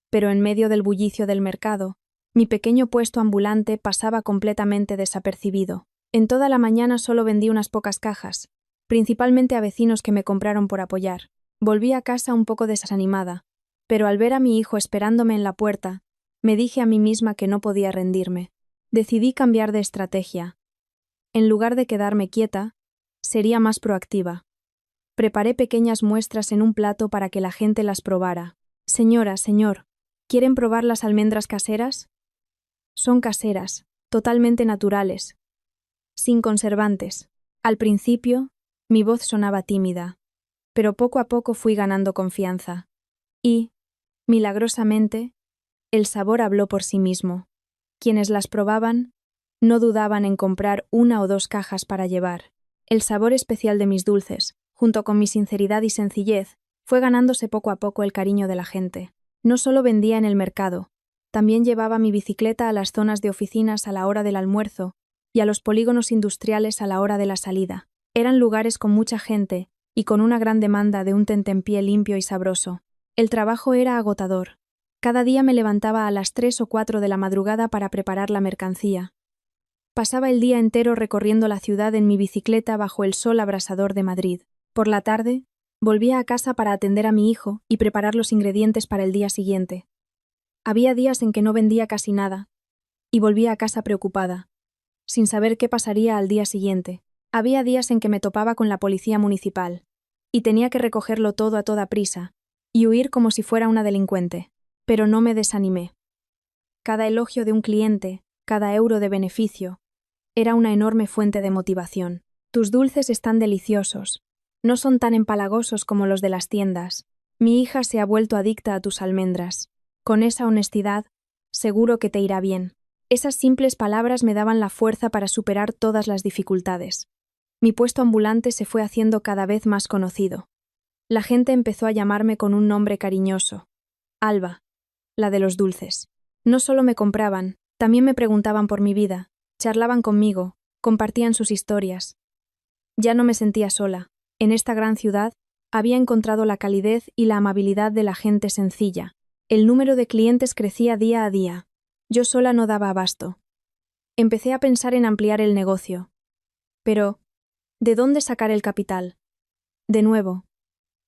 Pero en medio del bullicio del mercado, mi pequeño puesto ambulante pasaba completamente desapercibido. En toda la mañana solo vendí unas pocas cajas, principalmente a vecinos que me compraron por apoyar. Volví a casa un poco desanimada, pero al ver a mi hijo esperándome en la puerta, me dije a mí misma que no podía rendirme. Decidí cambiar de estrategia. En lugar de quedarme quieta, sería más proactiva. Preparé pequeñas muestras en un plato para que la gente las probara. Señora, señor, ¿quieren probar las almendras caseras? Son caseras, totalmente naturales, sin conservantes. Al principio, mi voz sonaba tímida, pero poco a poco fui ganando confianza. Y, milagrosamente, el sabor habló por sí mismo. Quienes las probaban no dudaban en comprar 1 o 2 cajas para llevar. El sabor especial de mis dulces, junto con mi sinceridad y sencillez, fue ganándose poco a poco el cariño de la gente. No solo vendía en el mercado, también llevaba mi bicicleta a las zonas de oficinas a la hora del almuerzo y a los polígonos industriales a la hora de la salida. Eran lugares con mucha gente y con una gran demanda de un tentempié limpio y sabroso. El trabajo era agotador. Cada día me levantaba a las 3 o 4 de la madrugada para preparar la mercancía. Pasaba el día entero recorriendo la ciudad en mi bicicleta bajo el sol abrasador de Madrid. Por la tarde, volvía a casa para atender a mi hijo y preparar los ingredientes para el día siguiente. Había días en que no vendía casi nada, y volvía a casa preocupada, sin saber qué pasaría al día siguiente. Había días en que me topaba con la policía municipal, y tenía que recogerlo todo a toda prisa, y huir como si fuera una delincuente. Pero no me desanimé. Cada elogio de un cliente, cada euro de beneficio, era una enorme fuente de motivación. Tus dulces están deliciosos. No son tan empalagosos como los de las tiendas. Mi hija se ha vuelto adicta a tus almendras. Con esa honestidad, seguro que te irá bien. Esas simples palabras me daban la fuerza para superar todas las dificultades. Mi puesto ambulante se fue haciendo cada vez más conocido. La gente empezó a llamarme con un nombre cariñoso. Alba, la de los dulces. No solo me compraban, también me preguntaban por mi vida, charlaban conmigo, compartían sus historias. Ya no me sentía sola. En esta gran ciudad había encontrado la calidez y la amabilidad de la gente sencilla. El número de clientes crecía día a día. Yo sola no daba abasto. Empecé a pensar en ampliar el negocio. Pero, ¿de dónde sacar el capital? De nuevo,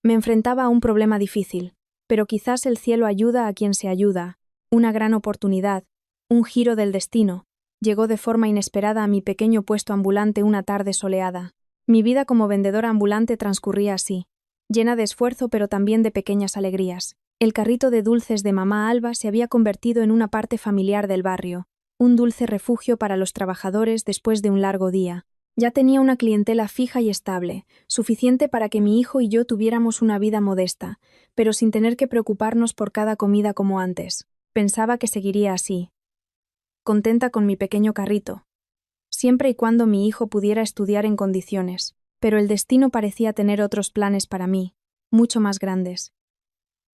me enfrentaba a un problema difícil, pero quizás el cielo ayuda a quien se ayuda. Una gran oportunidad, un giro del destino, llegó de forma inesperada a mi pequeño puesto ambulante una tarde soleada. Mi vida como vendedora ambulante transcurría así, llena de esfuerzo pero también de pequeñas alegrías. El carrito de dulces de mamá Alba se había convertido en una parte familiar del barrio, un dulce refugio para los trabajadores después de un largo día. Ya tenía una clientela fija y estable, suficiente para que mi hijo y yo tuviéramos una vida modesta, pero sin tener que preocuparnos por cada comida como antes. Pensaba que seguiría así, contenta con mi pequeño carrito, siempre y cuando mi hijo pudiera estudiar en condiciones, pero el destino parecía tener otros planes para mí, mucho más grandes.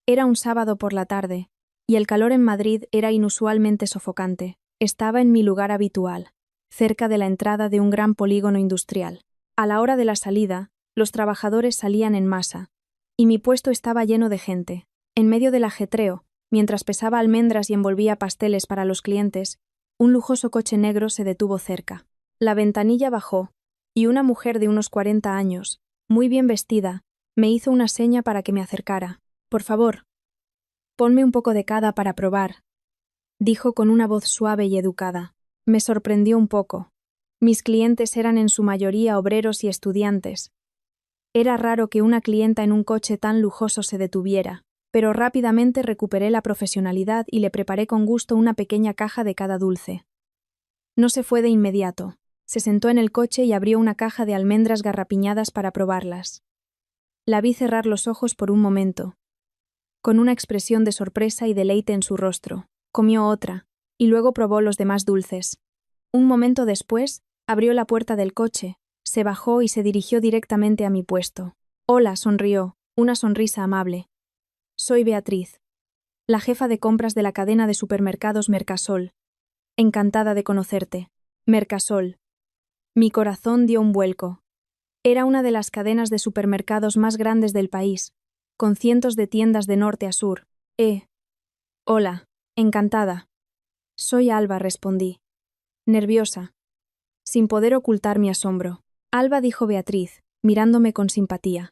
Era un sábado por la tarde, y el calor en Madrid era inusualmente sofocante. Estaba en mi lugar habitual, cerca de la entrada de un gran polígono industrial. A la hora de la salida, los trabajadores salían en masa, y mi puesto estaba lleno de gente. En medio del ajetreo, mientras pesaba almendras y envolvía pasteles para los clientes, un lujoso coche negro se detuvo cerca. La ventanilla bajó, y una mujer de unos 40 años, muy bien vestida, me hizo una seña para que me acercara. Por favor, ponme un poco de cada para probar, dijo con una voz suave y educada. Me sorprendió un poco. Mis clientes eran en su mayoría obreros y estudiantes. Era raro que una clienta en un coche tan lujoso se detuviera, pero rápidamente recuperé la profesionalidad y le preparé con gusto una pequeña caja de cada dulce. No se fue de inmediato. Se sentó en el coche y abrió una caja de almendras garrapiñadas para probarlas. La vi cerrar los ojos por un momento, con una expresión de sorpresa y deleite en su rostro. Comió otra, y luego probó los demás dulces. Un momento después, abrió la puerta del coche, se bajó y se dirigió directamente a mi puesto. Hola, sonrió, una sonrisa amable. Soy Beatriz, la jefa de compras de la cadena de supermercados Mercasol. Encantada de conocerte. Mercasol. Mi corazón dio un vuelco. Era una de las cadenas de supermercados más grandes del país, con cientos de tiendas de norte a sur. Hola, encantada. Soy Alba, respondí. Nerviosa, sin poder ocultar mi asombro. Alba, dijo Beatriz, mirándome con simpatía.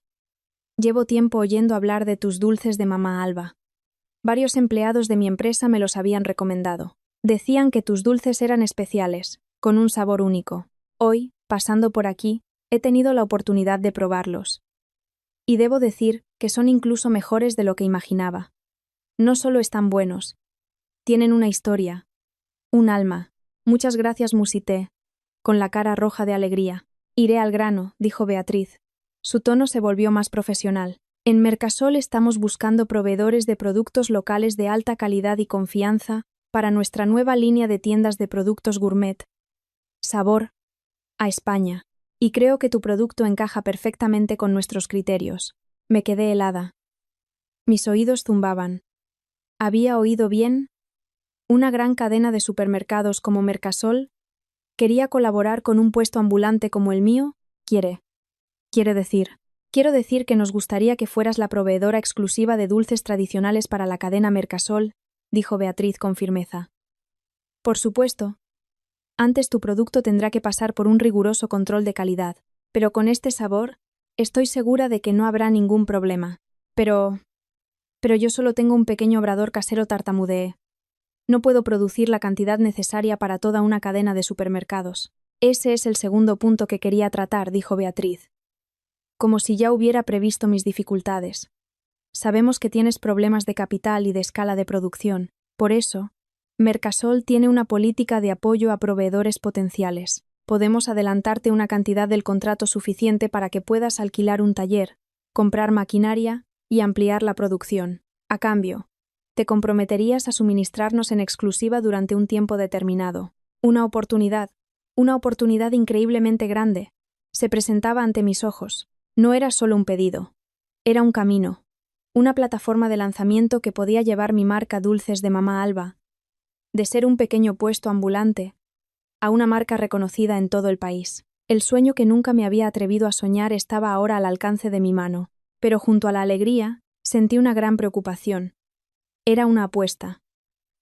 Llevo tiempo oyendo hablar de tus dulces de mamá Alba. Varios empleados de mi empresa me los habían recomendado. Decían que tus dulces eran especiales, con un sabor único. Hoy, pasando por aquí, he tenido la oportunidad de probarlos. Y debo decir que son incluso mejores de lo que imaginaba. No solo están buenos, tienen una historia, un alma. Muchas gracias, musité, con la cara roja de alegría. Iré al grano, dijo Beatriz. Su tono se volvió más profesional. En Mercasol estamos buscando proveedores de productos locales de alta calidad y confianza para nuestra nueva línea de tiendas de productos gourmet. Sabor a España. Y creo que tu producto encaja perfectamente con nuestros criterios. Me quedé helada. Mis oídos zumbaban. ¿Había oído bien? Una gran cadena de supermercados como Mercasol quería colaborar con un puesto ambulante como el mío. Quiero decir que nos gustaría que fueras la proveedora exclusiva de dulces tradicionales para la cadena Mercasol, dijo Beatriz con firmeza. Por supuesto. Antes tu producto tendrá que pasar por un riguroso control de calidad, pero con este sabor, estoy segura de que no habrá ningún problema. Pero yo solo tengo un pequeño obrador casero, tartamudeé. No puedo producir la cantidad necesaria para toda una cadena de supermercados. Ese es el segundo punto que quería tratar, dijo Beatriz. Como si ya hubiera previsto mis dificultades. Sabemos que tienes problemas de capital y de escala de producción. Por eso, Mercasol tiene una política de apoyo a proveedores potenciales. Podemos adelantarte una cantidad del contrato suficiente para que puedas alquilar un taller, comprar maquinaria y ampliar la producción. A cambio, te comprometerías a suministrarnos en exclusiva durante un tiempo determinado. Una oportunidad increíblemente grande, se presentaba ante mis ojos. No era solo un pedido, era un camino, una plataforma de lanzamiento que podía llevar mi marca Dulces de Mamá Alba, de ser un pequeño puesto ambulante, a una marca reconocida en todo el país. El sueño que nunca me había atrevido a soñar estaba ahora al alcance de mi mano, pero junto a la alegría, sentí una gran preocupación. Era una apuesta.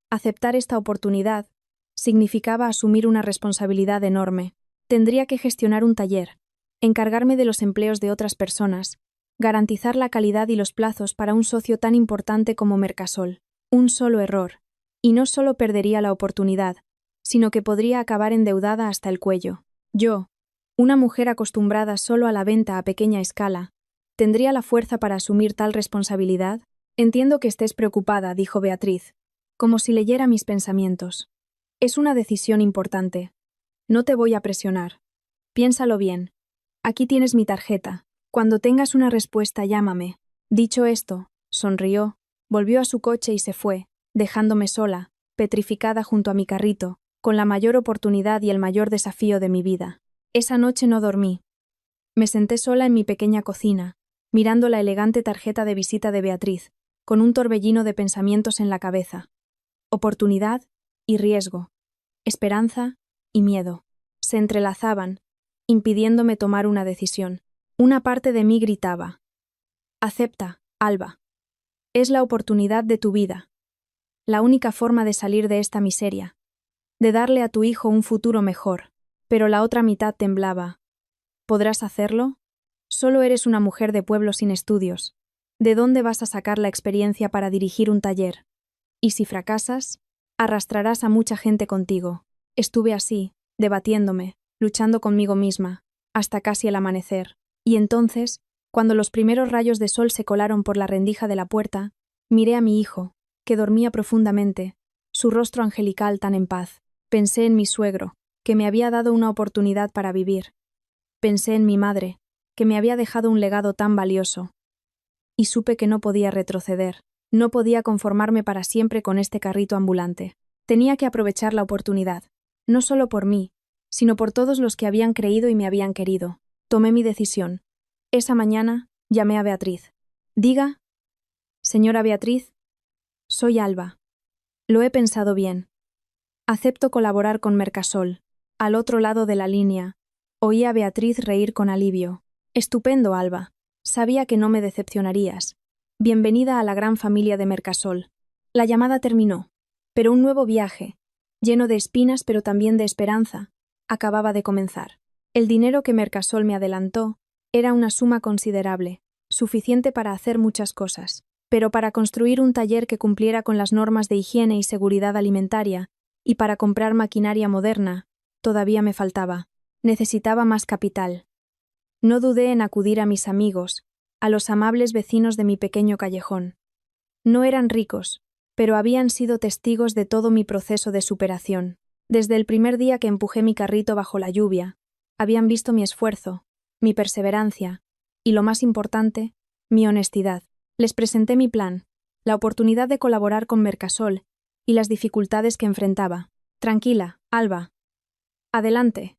Aceptar esta oportunidad significaba asumir una responsabilidad enorme. Tendría que gestionar un taller, encargarme de los empleos de otras personas, garantizar la calidad y los plazos para un socio tan importante como Mercasol. Un solo error, y no solo perdería la oportunidad, sino que podría acabar endeudada hasta el cuello. Yo, una mujer acostumbrada solo a la venta a pequeña escala, ¿tendría la fuerza para asumir tal responsabilidad? Entiendo que estés preocupada, dijo Beatriz, como si leyera mis pensamientos. Es una decisión importante. No te voy a presionar. Piénsalo bien. Aquí tienes mi tarjeta. Cuando tengas una respuesta, llámame. Dicho esto, sonrió, volvió a su coche y se fue, dejándome sola, petrificada junto a mi carrito, con la mayor oportunidad y el mayor desafío de mi vida. Esa noche no dormí. Me senté sola en mi pequeña cocina, mirando la elegante tarjeta de visita de Beatriz, con un torbellino de pensamientos en la cabeza. Oportunidad y riesgo, esperanza y miedo, se entrelazaban, impidiéndome tomar una decisión. Una parte de mí gritaba: acepta, Alba. Es la oportunidad de tu vida. La única forma de salir de esta miseria, de darle a tu hijo un futuro mejor. Pero la otra mitad temblaba. ¿Podrás hacerlo? Solo eres una mujer de pueblo sin estudios. ¿De dónde vas a sacar la experiencia para dirigir un taller? Y si fracasas, arrastrarás a mucha gente contigo. Estuve así, debatiéndome, luchando conmigo misma, hasta casi el amanecer. Y entonces, cuando los primeros rayos de sol se colaron por la rendija de la puerta, miré a mi hijo, que dormía profundamente, su rostro angelical tan en paz. Pensé en mi suegro, que me había dado una oportunidad para vivir. Pensé en mi madre, que me había dejado un legado tan valioso. y supe que no podía retroceder. No podía conformarme para siempre con este carrito ambulante. Tenía que aprovechar la oportunidad, no solo por mí, sino por todos los que habían creído y me habían querido. Tomé mi decisión. Esa mañana llamé a Beatriz. Diga, señora Beatriz, soy Alba. Lo he pensado bien. Acepto colaborar con Mercasol. Al otro lado de la línea, oí a Beatriz reír con alivio. Estupendo, Alba. Sabía que no me decepcionarías. Bienvenida a la gran familia de Mercasol. La llamada terminó, pero un nuevo viaje, lleno de espinas pero también de esperanza, acababa de comenzar. El dinero que Mercasol me adelantó era una suma considerable, suficiente para hacer muchas cosas, pero para construir un taller que cumpliera con las normas de higiene y seguridad alimentaria, y para comprar maquinaria moderna, todavía me faltaba. Necesitaba más capital. No dudé en acudir a mis amigos, a los amables vecinos de mi pequeño callejón. No eran ricos, pero habían sido testigos de todo mi proceso de superación. Desde el primer día que empujé mi carrito bajo la lluvia, habían visto mi esfuerzo, mi perseverancia y, lo más importante, mi honestidad. Les presenté mi plan, la oportunidad de colaborar con Mercasol y las dificultades que enfrentaba. Tranquila, Alba. Adelante.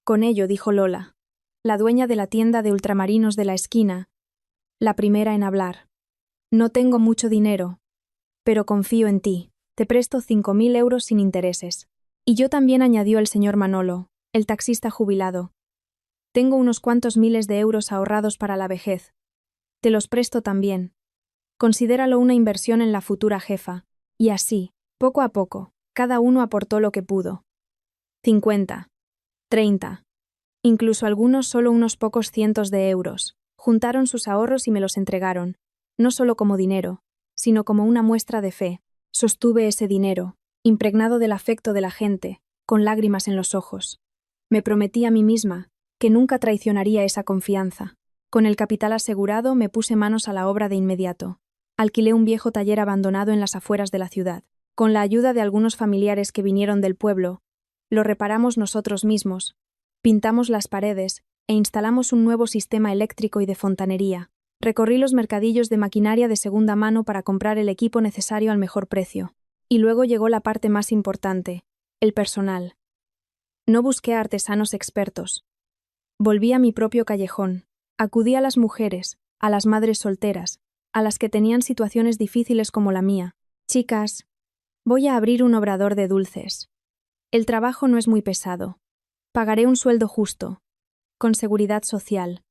Con ello, dijo Lola, la dueña de la tienda de ultramarinos de la esquina, la primera en hablar. No tengo mucho dinero, pero confío en ti. Te presto 5.000 euros sin intereses. Y yo también, añadió el señor Manolo, el taxista jubilado. Tengo unos cuantos miles de euros ahorrados para la vejez. Te los presto también. Considéralo una inversión en la futura jefa. Y así, poco a poco, cada uno aportó lo que pudo. 50, 30, incluso algunos solo unos pocos cientos de euros. Juntaron sus ahorros y me los entregaron, no solo como dinero, sino como una muestra de fe. Sostuve ese dinero, impregnado del afecto de la gente, con lágrimas en los ojos. Me prometí a mí misma que nunca traicionaría esa confianza. Con el capital asegurado me puse manos a la obra de inmediato. Alquilé un viejo taller abandonado en las afueras de la ciudad. Con la ayuda de algunos familiares que vinieron del pueblo, lo reparamos nosotros mismos, pintamos las paredes e instalamos un nuevo sistema eléctrico y de fontanería. Recorrí los mercadillos de maquinaria de segunda mano para comprar el equipo necesario al mejor precio. Y luego llegó la parte más importante, el personal. No busqué a artesanos expertos. Volví a mi propio callejón. Acudí a las mujeres, a las madres solteras, a las que tenían situaciones difíciles como la mía. Chicas, voy a abrir un obrador de dulces. El trabajo no es muy pesado. Pagaré un sueldo justo, con seguridad social.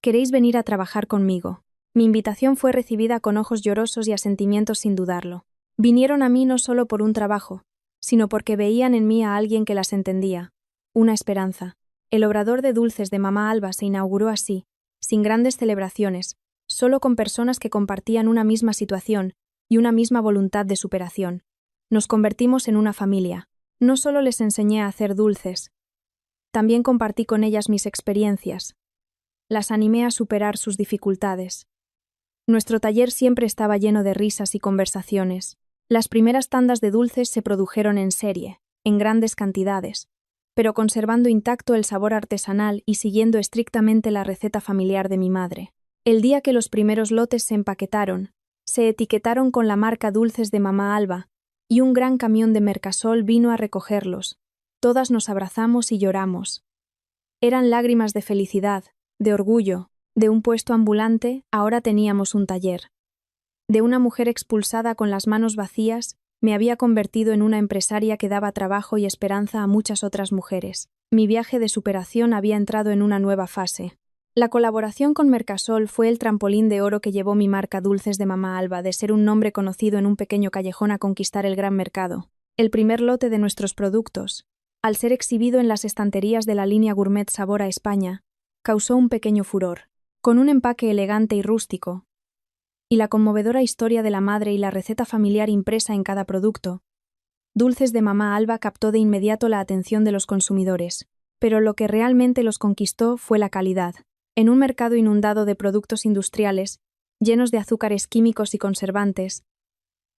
¿Queréis venir a trabajar conmigo? Mi invitación fue recibida con ojos llorosos y asentimientos sin dudarlo. Vinieron a mí no solo por un trabajo, sino porque veían en mí a alguien que las entendía, una esperanza. El obrador de dulces de mamá Alba se inauguró así, sin grandes celebraciones, solo con personas que compartían una misma situación y una misma voluntad de superación. Nos convertimos en una familia. No solo les enseñé a hacer dulces, también compartí con ellas mis experiencias. Las animé a superar sus dificultades. Nuestro taller siempre estaba lleno de risas y conversaciones. Las primeras tandas de dulces se produjeron en serie, en grandes cantidades, pero conservando intacto el sabor artesanal y siguiendo estrictamente la receta familiar de mi madre. El día que los primeros lotes se empaquetaron, se etiquetaron con la marca Dulces de Mamá Alba, y un gran camión de Mercasol vino a recogerlos. Todas nos abrazamos y lloramos. Eran lágrimas de felicidad, de orgullo. De un puesto ambulante, ahora teníamos un taller. De una mujer expulsada con las manos vacías, me había convertido en una empresaria que daba trabajo y esperanza a muchas otras mujeres. Mi viaje de superación había entrado en una nueva fase. La colaboración con Mercasol fue el trampolín de oro que llevó mi marca Dulces de Mamá Alba de ser un nombre conocido en un pequeño callejón a conquistar el gran mercado. El primer lote de nuestros productos, al ser exhibido en las estanterías de la línea Gourmet Sabor a España, causó un pequeño furor. Con un empaque elegante y rústico, y la conmovedora historia de la madre y la receta familiar impresa en cada producto, Dulces de Mamá Alba captó de inmediato la atención de los consumidores, pero lo que realmente los conquistó fue la calidad. En un mercado inundado de productos industriales, llenos de azúcares químicos y conservantes,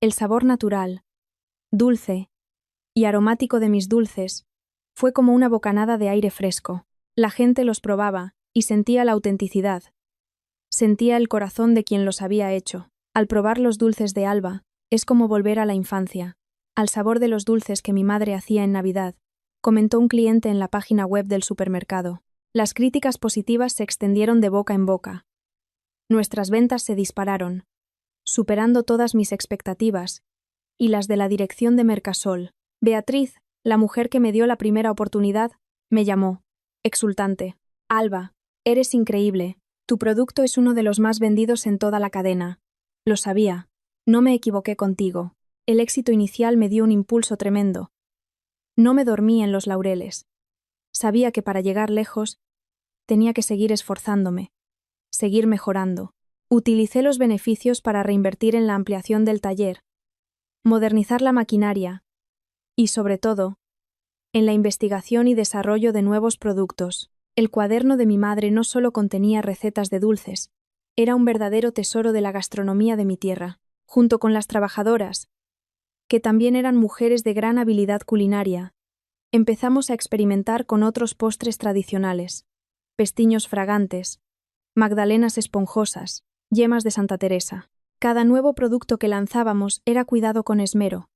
el sabor natural, dulce y aromático de mis dulces fue como una bocanada de aire fresco. La gente los probaba y sentía la autenticidad. Sentía el corazón de quien los había hecho. Al probar los dulces de Alba, es como volver a la infancia, al sabor de los dulces que mi madre hacía en Navidad, comentó un cliente en la página web del supermercado. Las críticas positivas se extendieron de boca en boca. Nuestras ventas se dispararon, superando todas mis expectativas, y las de la dirección de Mercasol. Beatriz, la mujer que me dio la primera oportunidad, me llamó, exultante. Alba, eres increíble. Tu producto es uno de los más vendidos en toda la cadena. Lo sabía. No me equivoqué contigo. El éxito inicial me dio un impulso tremendo. No me dormí en los laureles. Sabía que para llegar lejos, tenía que seguir esforzándome, seguir mejorando. Utilicé los beneficios para reinvertir en la ampliación del taller, modernizar la maquinaria y, sobre todo, en la investigación y desarrollo de nuevos productos. El cuaderno de mi madre no solo contenía recetas de dulces, era un verdadero tesoro de la gastronomía de mi tierra, junto con las trabajadoras, que también eran mujeres de gran habilidad culinaria. Empezamos a experimentar con otros postres tradicionales, pestiños fragantes, magdalenas esponjosas, yemas de Santa Teresa. Cada nuevo producto que lanzábamos era cuidado con esmero,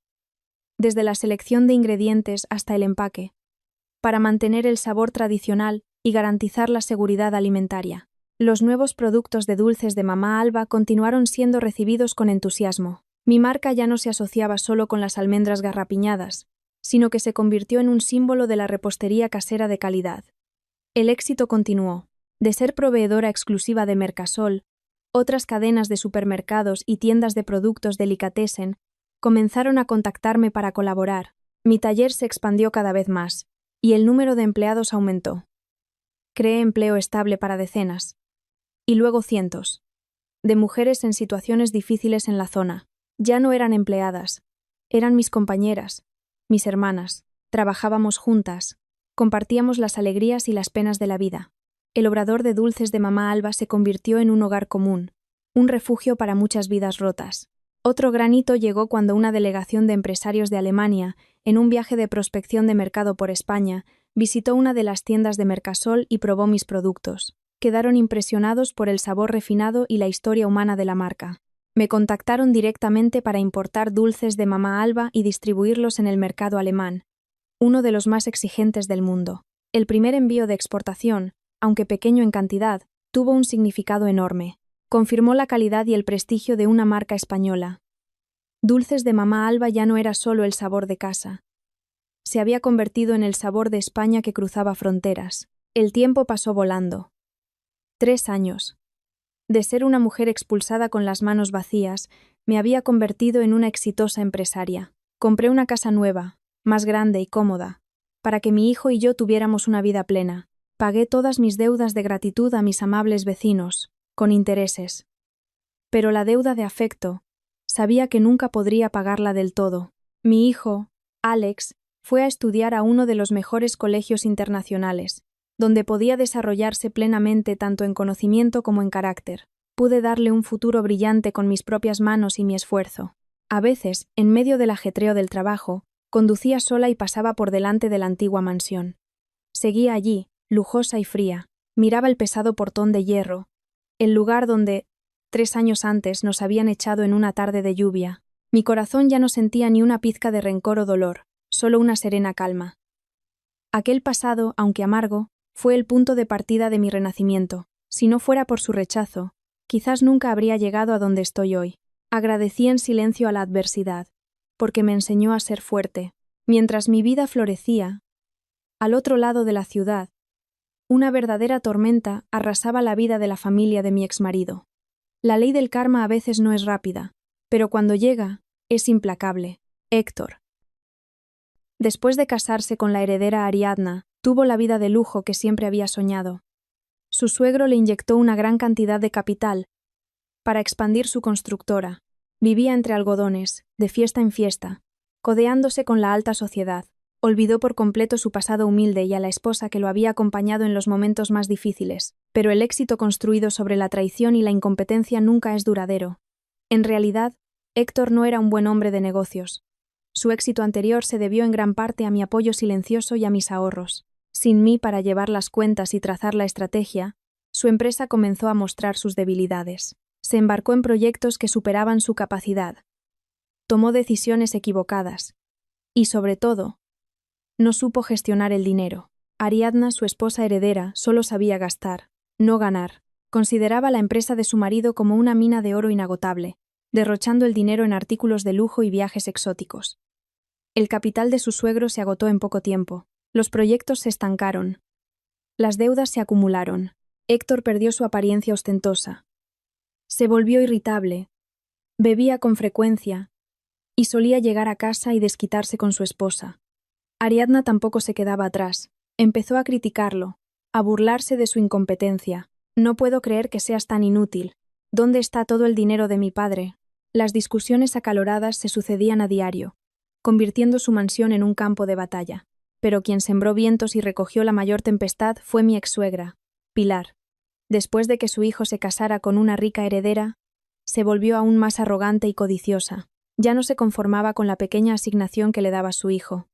desde la selección de ingredientes hasta el empaque, para mantener el sabor tradicional y garantizar la seguridad alimentaria. Los nuevos productos de dulces de Mamá Alba continuaron siendo recibidos con entusiasmo. Mi marca ya no se asociaba solo con las almendras garrapiñadas, sino que se convirtió en un símbolo de la repostería casera de calidad. El éxito continuó. De ser proveedora exclusiva de Mercasol, otras cadenas de supermercados y tiendas de productos delicatessen comenzaron a contactarme para colaborar. Mi taller se expandió cada vez más, y el número de empleados aumentó. Creé empleo estable para decenas, y luego cientos, de mujeres en situaciones difíciles en la zona. Ya no eran empleadas, eran mis compañeras, mis hermanas. Trabajábamos juntas, compartíamos las alegrías y las penas de la vida. El obrador de dulces de Mamá Alba se convirtió en un hogar común, un refugio para muchas vidas rotas. Otro gran hito llegó cuando una delegación de empresarios de Alemania, en un viaje de prospección de mercado por España, visitó una de las tiendas de Mercasol y probó mis productos. Quedaron impresionados por el sabor refinado y la historia humana de la marca. Me contactaron directamente para importar dulces de Mamá Alba y distribuirlos en el mercado alemán, uno de los más exigentes del mundo. El primer envío de exportación, aunque pequeño en cantidad, tuvo un significado enorme. Confirmó la calidad y el prestigio de una marca española. Dulces de Mamá Alba ya no era solo el sabor de casa. Se había convertido en el sabor de España que cruzaba fronteras. El tiempo pasó volando. 3 años. De ser una mujer expulsada con las manos vacías, me había convertido en una exitosa empresaria. Compré una casa nueva, más grande y cómoda, para que mi hijo y yo tuviéramos una vida plena. Pagué todas mis deudas de gratitud a mis amables vecinos, con intereses. Pero la deuda de afecto, sabía que nunca podría pagarla del todo. Mi hijo, Alex, fue a estudiar a uno de los mejores colegios internacionales, donde podía desarrollarse plenamente tanto en conocimiento como en carácter. Pude darle un futuro brillante con mis propias manos y mi esfuerzo. A veces, en medio del ajetreo del trabajo, conducía sola y pasaba por delante de la antigua mansión. Seguía allí, lujosa y fría, miraba el pesado portón de hierro, el lugar donde, 3 años antes, nos habían echado en una tarde de lluvia. Mi corazón ya no sentía ni una pizca de rencor o dolor, solo una serena calma. Aquel pasado, aunque amargo, fue el punto de partida de mi renacimiento. Si no fuera por su rechazo, quizás nunca habría llegado a donde estoy hoy. Agradecí en silencio a la adversidad, porque me enseñó a ser fuerte. Mientras mi vida florecía, al otro lado de la ciudad, una verdadera tormenta arrasaba la vida de la familia de mi exmarido. La ley del karma a veces no es rápida, pero cuando llega, es implacable. Héctor. Después de casarse con la heredera Ariadna, tuvo la vida de lujo que siempre había soñado. Su suegro le inyectó una gran cantidad de capital para expandir su constructora. Vivía entre algodones, de fiesta en fiesta, codeándose con la alta sociedad. Olvidó por completo su pasado humilde y a la esposa que lo había acompañado en los momentos más difíciles, pero el éxito construido sobre la traición y la incompetencia nunca es duradero. En realidad, Héctor no era un buen hombre de negocios. Su éxito anterior se debió en gran parte a mi apoyo silencioso y a mis ahorros. Sin mí para llevar las cuentas y trazar la estrategia, Su empresa comenzó a mostrar sus debilidades. Se embarcó en proyectos que superaban su capacidad. Tomó decisiones equivocadas. Y sobre todo, no supo gestionar el dinero. Ariadna, su esposa heredera, solo sabía gastar, no ganar. Consideraba la empresa de su marido como una mina de oro inagotable, derrochando el dinero en artículos de lujo y viajes exóticos. El capital de su suegro se agotó en poco tiempo. Los proyectos se estancaron. Las deudas se acumularon. Héctor perdió su apariencia ostentosa. Se volvió irritable. Bebía con frecuencia y solía llegar a casa y desquitarse con su esposa. Ariadna tampoco se quedaba atrás. Empezó a criticarlo, a burlarse de su incompetencia. No puedo creer que seas tan inútil. ¿Dónde está todo el dinero de mi padre? Las discusiones acaloradas se sucedían a diario, convirtiendo su mansión en un campo de batalla. Pero quien sembró vientos y recogió la mayor tempestad fue mi ex-suegra, Pilar. Después de que su hijo se casara con una rica heredera, se volvió aún más arrogante y codiciosa. Ya no se conformaba con la pequeña asignación que le daba su hijo.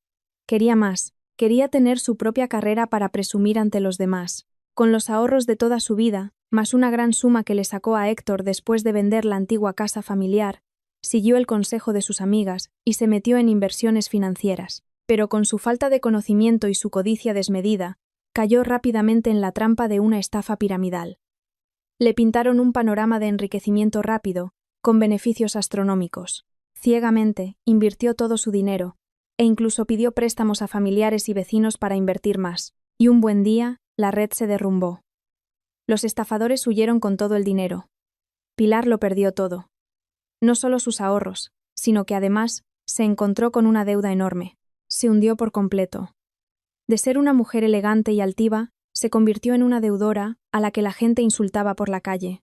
Quería más, quería tener su propia carrera para presumir ante los demás. Con los ahorros de toda su vida, más una gran suma que le sacó a Héctor después de vender la antigua casa familiar, siguió el consejo de sus amigas y se metió en inversiones financieras. Pero con su falta de conocimiento y su codicia desmedida, cayó rápidamente en la trampa de una estafa piramidal. Le pintaron un panorama de enriquecimiento rápido, con beneficios astronómicos. Ciegamente, invirtió todo su dinero, e incluso pidió préstamos a familiares y vecinos para invertir más. Y un buen día, la red se derrumbó. Los estafadores huyeron con todo el dinero. Pilar lo perdió todo. No solo sus ahorros, sino que además se encontró con una deuda enorme. Se hundió por completo. De ser una mujer elegante y altiva, se convirtió en una deudora a la que la gente insultaba por la calle.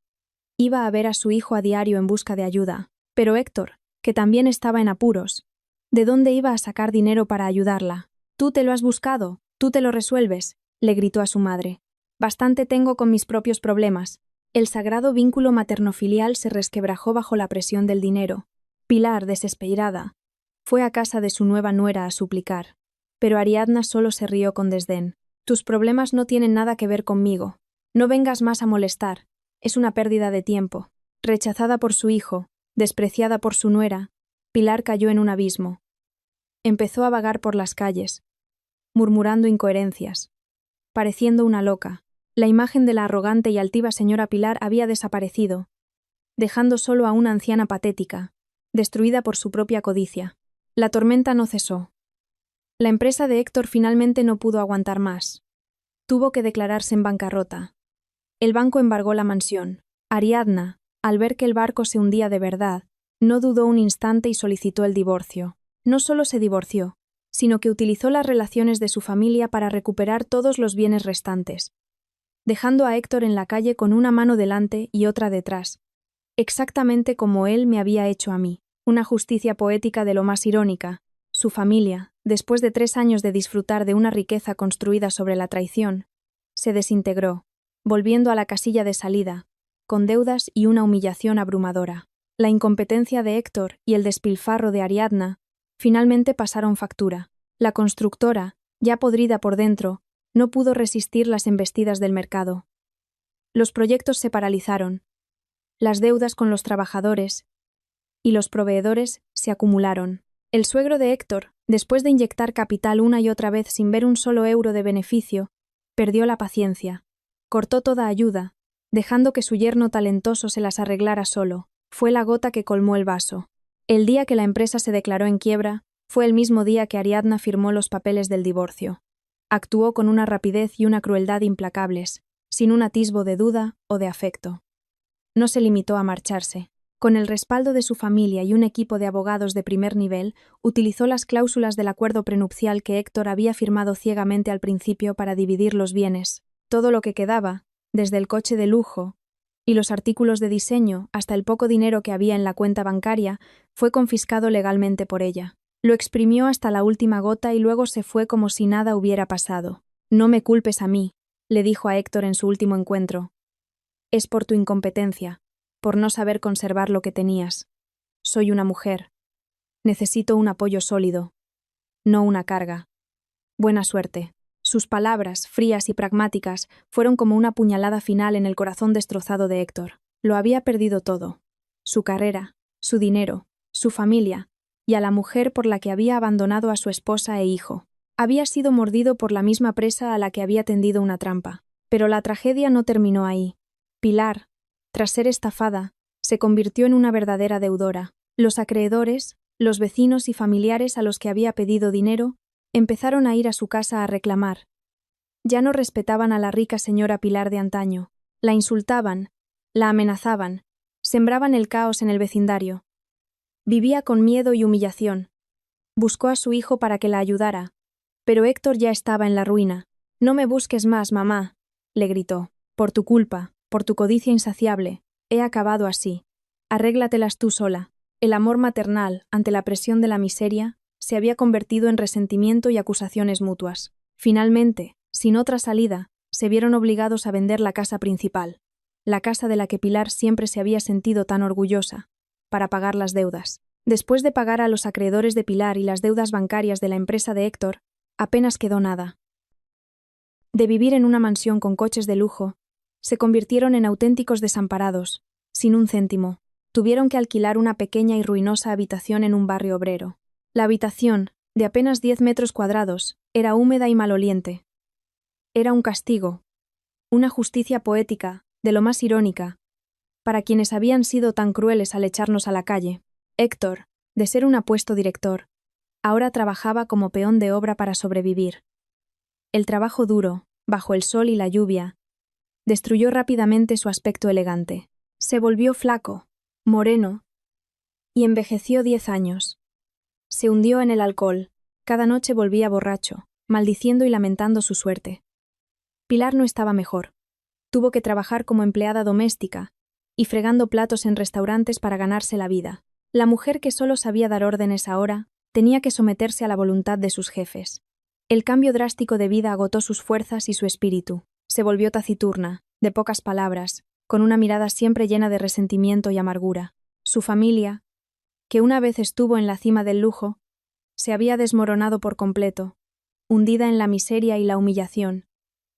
Iba a ver a su hijo a diario en busca de ayuda, pero Héctor, que también estaba en apuros, ¿de dónde iba a sacar dinero para ayudarla? «Tú te lo has buscado, tú te lo resuelves», le gritó a su madre. «Bastante tengo con mis propios problemas». El sagrado vínculo maternofilial se resquebrajó bajo la presión del dinero. Pilar, desesperada, fue a casa de su nueva nuera a suplicar. Pero Ariadna solo se rió con desdén. «Tus problemas no tienen nada que ver conmigo. No vengas más a molestar. Es una pérdida de tiempo». Rechazada por su hijo, despreciada por su nuera, Pilar cayó en un abismo. Empezó a vagar por las calles, murmurando incoherencias, pareciendo una loca. La imagen de la arrogante y altiva señora Pilar había desaparecido, dejando solo a una anciana patética, destruida por su propia codicia. La tormenta no cesó. La empresa de Héctor finalmente no pudo aguantar más. Tuvo que declararse en bancarrota. El banco embargó la mansión. Ariadna, al ver que el barco se hundía de verdad, no dudó un instante y solicitó el divorcio. No solo se divorció, sino que utilizó las relaciones de su familia para recuperar todos los bienes restantes, dejando a Héctor en la calle con una mano delante y otra detrás, exactamente como él me había hecho a mí. Una justicia poética de lo más irónica. Su familia, después de 3 años de disfrutar de una riqueza construida sobre la traición, se desintegró, volviendo a la casilla de salida, con deudas y una humillación abrumadora. La incompetencia de Héctor y el despilfarro de Ariadna finalmente pasaron factura. La constructora, ya podrida por dentro, no pudo resistir las embestidas del mercado. Los proyectos se paralizaron. Las deudas con los trabajadores y los proveedores se acumularon. El suegro de Héctor, después de inyectar capital una y otra vez sin ver un solo euro de beneficio, perdió la paciencia. Cortó toda ayuda, dejando que su yerno talentoso se las arreglara solo. Fue la gota que colmó el vaso. El día que la empresa se declaró en quiebra, fue el mismo día que Ariadna firmó los papeles del divorcio. Actuó con una rapidez y una crueldad implacables, sin un atisbo de duda o de afecto. No se limitó a marcharse. Con el respaldo de su familia y un equipo de abogados de primer nivel, utilizó las cláusulas del acuerdo prenupcial que Héctor había firmado ciegamente al principio para dividir los bienes. Todo lo que quedaba, desde el coche de lujo y los artículos de diseño hasta el poco dinero que había en la cuenta bancaria, fue confiscado legalmente por ella. Lo exprimió hasta la última gota y luego se fue como si nada hubiera pasado. «No me culpes a mí», le dijo a Héctor en su último encuentro. «Es por tu incompetencia, por no saber conservar lo que tenías. Soy una mujer. Necesito un apoyo sólido, no una carga. Buena suerte». Sus palabras, frías y pragmáticas, fueron como una puñalada final en el corazón destrozado de Héctor. Lo había perdido todo. Su carrera, su dinero, su familia, y a la mujer por la que había abandonado a su esposa e hijo. Había sido mordido por la misma presa a la que había tendido una trampa. Pero la tragedia no terminó ahí. Pilar, tras ser estafada, se convirtió en una verdadera deudora. Los acreedores, los vecinos y familiares a los que había pedido dinero, empezaron a ir a su casa a reclamar. Ya no respetaban a la rica señora Pilar de antaño. La insultaban, la amenazaban, sembraban el caos en el vecindario. Vivía con miedo y humillación. Buscó a su hijo para que la ayudara, pero Héctor ya estaba en la ruina. «No me busques más, mamá», le gritó. «Por tu culpa, por tu codicia insaciable, he acabado así. Arréglatelas tú sola». El amor maternal, ante la presión de la miseria, se había convertido en resentimiento y acusaciones mutuas. Finalmente, sin otra salida, se vieron obligados a vender la casa principal, la casa de la que Pilar siempre se había sentido tan orgullosa, para pagar las deudas. Después de pagar a los acreedores de Pilar y las deudas bancarias de la empresa de Héctor, apenas quedó nada. De vivir en una mansión con coches de lujo, se convirtieron en auténticos desamparados, sin un céntimo. Tuvieron que alquilar una pequeña y ruinosa habitación en un barrio obrero. La habitación, de apenas 10 metros cuadrados, era húmeda y maloliente. Era un castigo, una justicia poética, de lo más irónica, para quienes habían sido tan crueles al echarnos a la calle. Héctor, de ser un apuesto director, ahora trabajaba como peón de obra para sobrevivir. El trabajo duro, bajo el sol y la lluvia, destruyó rápidamente su aspecto elegante. Se volvió flaco, moreno, y envejeció 10 años. Se hundió en el alcohol, cada noche volvía borracho, maldiciendo y lamentando su suerte. Pilar no estaba mejor. Tuvo que trabajar como empleada doméstica y fregando platos en restaurantes para ganarse la vida. La mujer que solo sabía dar órdenes ahora tenía que someterse a la voluntad de sus jefes. El cambio drástico de vida agotó sus fuerzas y su espíritu. Se volvió taciturna, de pocas palabras, con una mirada siempre llena de resentimiento y amargura. Su familia, que una vez estuvo en la cima del lujo, se había desmoronado por completo, hundida en la miseria y la humillación.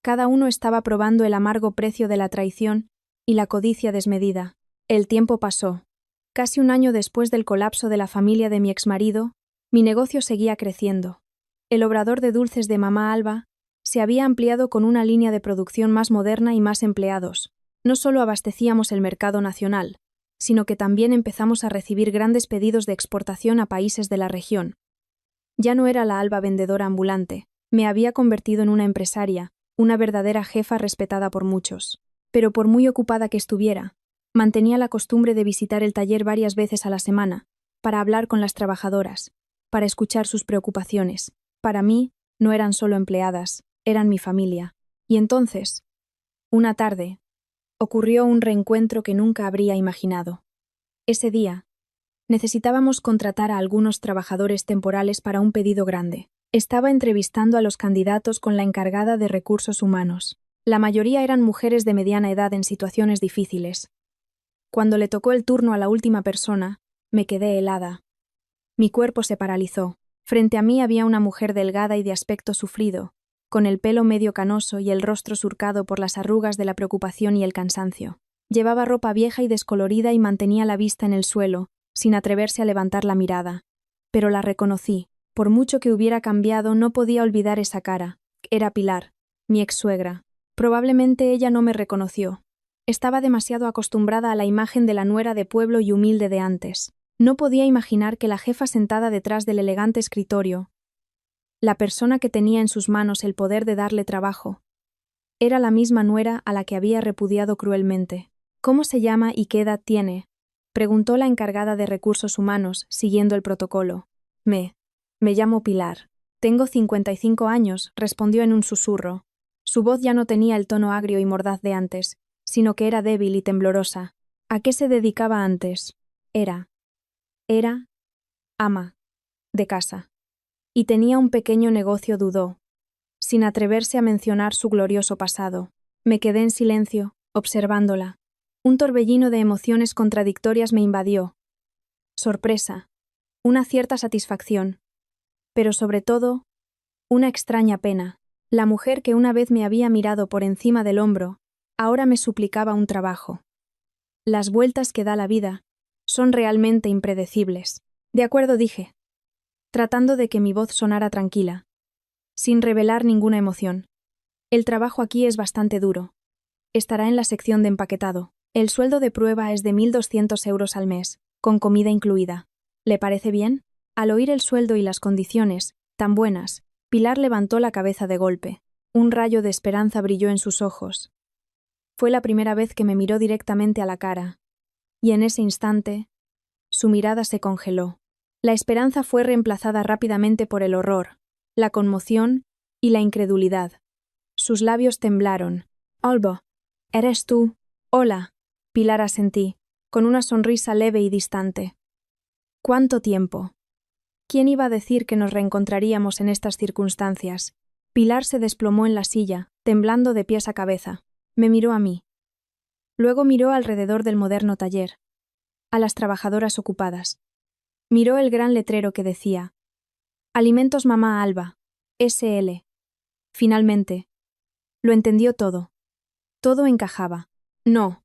Cada uno estaba probando el amargo precio de la traición y la codicia desmedida. El tiempo pasó. Casi un año después del colapso de la familia de mi exmarido, mi negocio seguía creciendo. El obrador de dulces de mamá Alba se había ampliado con una línea de producción más moderna y más empleados. No solo abastecíamos el mercado nacional, sino que también empezamos a recibir grandes pedidos de exportación a países de la región. Ya no era la Alba vendedora ambulante, me había convertido en una empresaria, una verdadera jefa respetada por muchos. Pero por muy ocupada que estuviera, mantenía la costumbre de visitar el taller varias veces a la semana, para hablar con las trabajadoras, para escuchar sus preocupaciones. Para mí, no eran solo empleadas, eran mi familia. Y entonces, una tarde, ocurrió un reencuentro que nunca habría imaginado. Ese día, necesitábamos contratar a algunos trabajadores temporales para un pedido grande. Estaba entrevistando a los candidatos con la encargada de recursos humanos. La mayoría eran mujeres de mediana edad en situaciones difíciles. Cuando le tocó el turno a la última persona, me quedé helada. Mi cuerpo se paralizó. Frente a mí había una mujer delgada y de aspecto sufrido, con el pelo medio canoso y el rostro surcado por las arrugas de la preocupación y el cansancio. Llevaba ropa vieja y descolorida y mantenía la vista en el suelo, sin atreverse a levantar la mirada. Pero la reconocí. Por mucho que hubiera cambiado, no podía olvidar esa cara. Era Pilar, mi ex-suegra. Probablemente ella no me reconoció. Estaba demasiado acostumbrada a la imagen de la nuera de pueblo y humilde de antes. No podía imaginar que la jefa sentada detrás del elegante escritorio, la persona que tenía en sus manos el poder de darle trabajo, era la misma nuera a la que había repudiado cruelmente. «¿Cómo se llama y qué edad tiene?», preguntó la encargada de recursos humanos, siguiendo el protocolo. Me llamo Pilar. Tengo 55 años», respondió en un susurro. Su voz ya no tenía el tono agrio y mordaz de antes, sino que era débil y temblorosa. ¿A qué se dedicaba antes? Era ama de casa. Y tenía un pequeño negocio, dudó, sin atreverse a mencionar su glorioso pasado. Me quedé en silencio, observándola. Un torbellino de emociones contradictorias me invadió. Sorpresa, una cierta satisfacción, pero sobre todo, una extraña pena. La mujer que una vez me había mirado por encima del hombro, ahora me suplicaba un trabajo. Las vueltas que da la vida son realmente impredecibles. De acuerdo, dije, tratando de que mi voz sonara tranquila, sin revelar ninguna emoción. El trabajo aquí es bastante duro. Estará en la sección de empaquetado. El sueldo de prueba es de 1.200 euros al mes, con comida incluida. ¿Le parece bien? Al oír el sueldo y las condiciones, tan buenas, Pilar levantó la cabeza de golpe. Un rayo de esperanza brilló en sus ojos. Fue la primera vez que me miró directamente a la cara, y en ese instante, su mirada se congeló. La esperanza fue reemplazada rápidamente por el horror, la conmoción y la incredulidad. Sus labios temblaron. «Alba, ¿eres tú?» «Hola», Pilar asentí, con una sonrisa leve y distante. «¿Cuánto tiempo?» ¿Quién iba a decir que nos reencontraríamos en estas circunstancias? Pilar se desplomó en la silla, temblando de pies a cabeza. Me miró a mí. Luego miró alrededor del moderno taller, a las trabajadoras ocupadas. Miró el gran letrero que decía: Alimentos Mamá Alba, S.L. Finalmente, lo entendió todo. Todo encajaba. «No,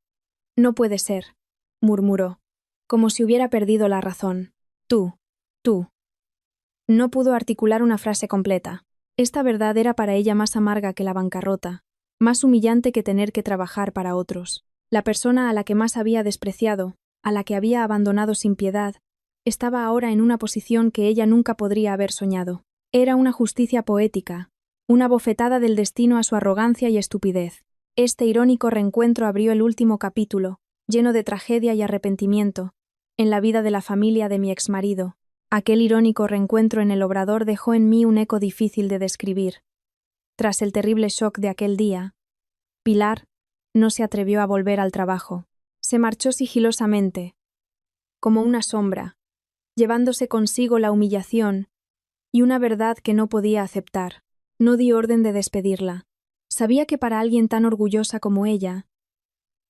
no puede ser», murmuró, como si hubiera perdido la razón. Tú. No pudo articular una frase completa. Esta verdad era para ella más amarga que la bancarrota, más humillante que tener que trabajar para otros. La persona a la que más había despreciado, a la que había abandonado sin piedad, estaba ahora en una posición que ella nunca podría haber soñado. Era una justicia poética, una bofetada del destino a su arrogancia y estupidez. Este irónico reencuentro abrió el último capítulo, lleno de tragedia y arrepentimiento, en la vida de la familia de mi exmarido. Aquel irónico reencuentro en el obrador dejó en mí un eco difícil de describir. Tras el terrible shock de aquel día, Pilar no se atrevió a volver al trabajo. Se marchó sigilosamente, como una sombra, llevándose consigo la humillación y una verdad que no podía aceptar. No di orden de despedirla. Sabía que para alguien tan orgullosa como ella,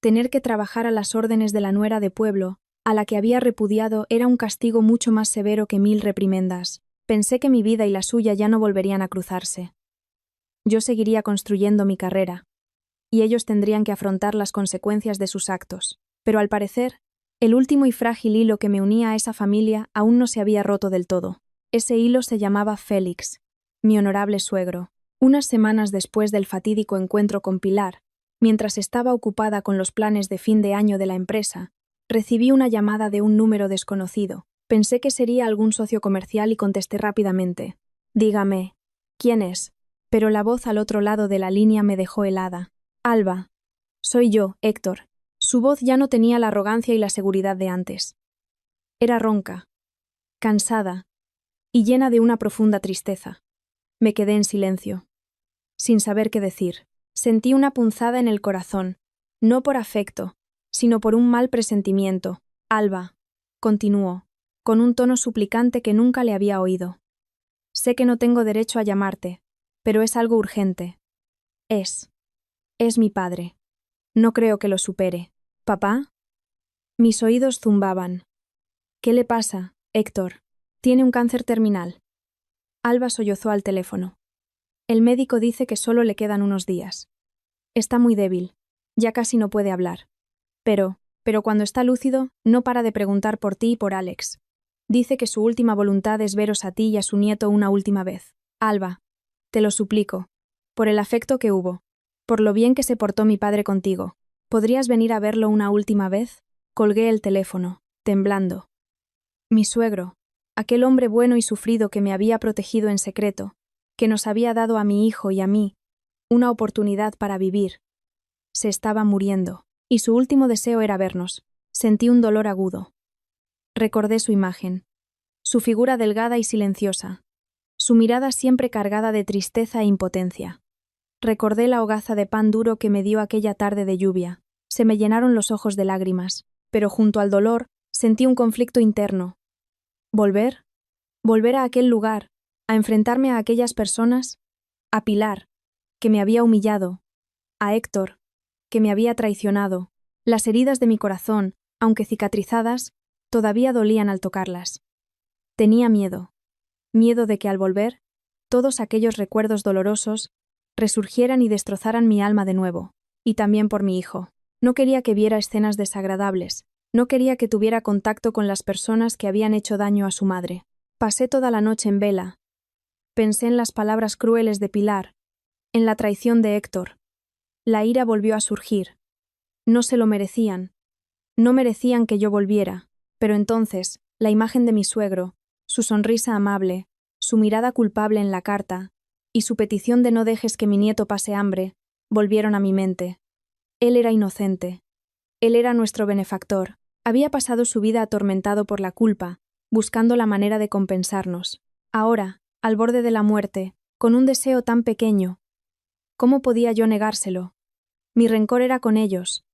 tener que trabajar a las órdenes de la nuera de pueblo, a la que había repudiado, era un castigo mucho más severo que 1000 reprimendas. Pensé que mi vida y la suya ya no volverían a cruzarse. Yo seguiría construyendo mi carrera, y ellos tendrían que afrontar las consecuencias de sus actos. Pero al parecer, el último y frágil hilo que me unía a esa familia aún no se había roto del todo. Ese hilo se llamaba Félix, mi honorable suegro. Unas semanas después del fatídico encuentro con Pilar, mientras estaba ocupada con los planes de fin de año de la empresa, recibí una llamada de un número desconocido. Pensé que sería algún socio comercial y contesté rápidamente. «Dígame, ¿quién es?» Pero la voz al otro lado de la línea me dejó helada. «Alba, soy yo, Héctor». Su voz ya no tenía la arrogancia y la seguridad de antes. Era ronca, cansada y llena de una profunda tristeza. Me quedé en silencio, sin saber qué decir. Sentí una punzada en el corazón, no por afecto, sino por un mal presentimiento. «Alba», continuó, con un tono suplicante que nunca le había oído. «Sé que no tengo derecho a llamarte, pero es algo urgente. Es mi padre. No creo que lo supere». «¿Papá?» Mis oídos zumbaban. «¿Qué le pasa, Héctor? Tiene un cáncer terminal». Alba sollozó al teléfono. «El médico dice que solo le quedan unos días. Está muy débil, ya casi no puede hablar. Pero cuando está lúcido, no para de preguntar por ti y por Alex. Dice que su última voluntad es veros a ti y a su nieto una última vez. Alba, te lo suplico, por el afecto que hubo, por lo bien que se portó mi padre contigo, ¿podrías venir a verlo una última vez?» Colgué el teléfono, temblando. Mi suegro, aquel hombre bueno y sufrido que me había protegido en secreto, que nos había dado a mi hijo y a mí una oportunidad para vivir, se estaba muriendo, y su último deseo era vernos. Sentí un dolor agudo. Recordé su imagen, su figura delgada y silenciosa, su mirada siempre cargada de tristeza e impotencia. Recordé la hogaza de pan duro que me dio aquella tarde de lluvia. Se me llenaron los ojos de lágrimas, pero junto al dolor sentí un conflicto interno. ¿Volver? ¿Volver a aquel lugar, a enfrentarme a aquellas personas? A Pilar, que me había humillado, a Héctor, que me había traicionado. Las heridas de mi corazón, aunque cicatrizadas, todavía dolían al tocarlas. Tenía miedo de que al volver, todos aquellos recuerdos dolorosos resurgieran y destrozaran mi alma de nuevo, y también por mi hijo. No quería que viera escenas desagradables, no quería que tuviera contacto con las personas que habían hecho daño a su madre. Pasé toda la noche en vela. Pensé en las palabras crueles de Pilar, en la traición de Héctor. La ira volvió a surgir. No se lo merecían. No merecían que yo volviera, pero entonces, la imagen de mi suegro, su sonrisa amable, su mirada culpable en la carta, y su petición de no dejes que mi nieto pase hambre, volvieron a mi mente. Él era inocente. Él era nuestro benefactor. Había pasado su vida atormentado por la culpa, buscando la manera de compensarnos. Ahora, al borde de la muerte, con un deseo tan pequeño, ¿cómo podía yo negárselo? Mi rencor era con ellos,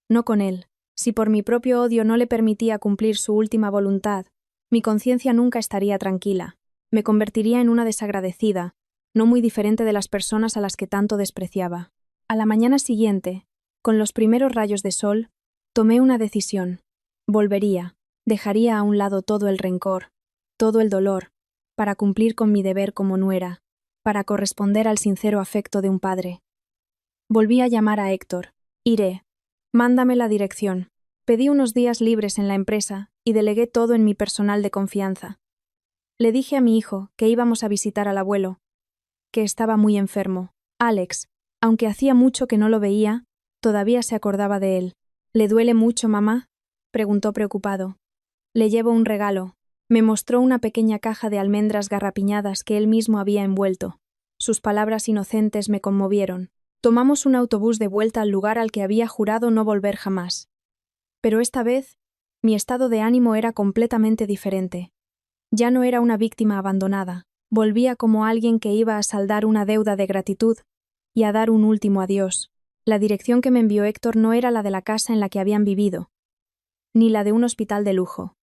no con él. Si por mi propio odio no le permitía cumplir su última voluntad, mi conciencia nunca estaría tranquila. Me convertiría en una desagradecida, no muy diferente de las personas a las que tanto despreciaba. A la mañana siguiente, con los primeros rayos de sol, tomé una decisión. Volvería, dejaría a un lado todo el rencor, todo el dolor, para cumplir con mi deber como nuera, para corresponder al sincero afecto de un padre. Volví a llamar a Héctor. Iré. Mándame la dirección. Pedí unos días libres en la empresa y delegué todo en mi personal de confianza. Le dije a mi hijo que íbamos a visitar al abuelo, que estaba muy enfermo. Alex, aunque hacía mucho que no lo veía, todavía se acordaba de él. ¿Le duele mucho, mamá?, preguntó preocupado. Le llevo un regalo. Me mostró una pequeña caja de almendras garrapiñadas que él mismo había envuelto. Sus palabras inocentes me conmovieron. Tomamos un autobús de vuelta al lugar al que había jurado no volver jamás. Pero esta vez, mi estado de ánimo era completamente diferente. Ya no era una víctima abandonada. Volvía como alguien que iba a saldar una deuda de gratitud y a dar un último adiós. La dirección que me envió Héctor no era la de la casa en la que habían vivido, ni la de un hospital de lujo.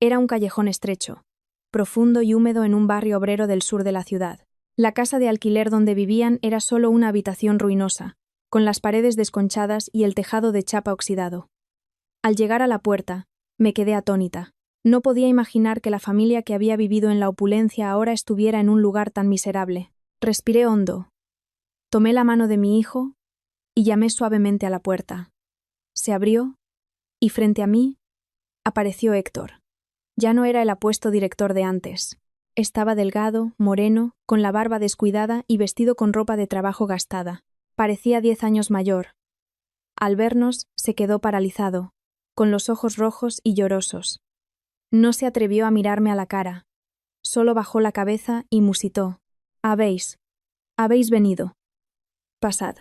Era un callejón estrecho, profundo y húmedo en un barrio obrero del sur de la ciudad. La casa de alquiler donde vivían era solo una habitación ruinosa, con las paredes desconchadas y el tejado de chapa oxidado. Al llegar a la puerta, me quedé atónita. No podía imaginar que la familia que había vivido en la opulencia ahora estuviera en un lugar tan miserable. Respiré hondo. Tomé la mano de mi hijo y llamé suavemente a la puerta. Se abrió y frente a mí apareció Héctor. Ya no era el apuesto director de antes. Estaba delgado, moreno, con la barba descuidada y vestido con ropa de trabajo gastada. Parecía 10 años mayor. Al vernos, se quedó paralizado, con los ojos rojos y llorosos. No se atrevió a mirarme a la cara. Solo bajó la cabeza y musitó. Habéis venido. Pasad.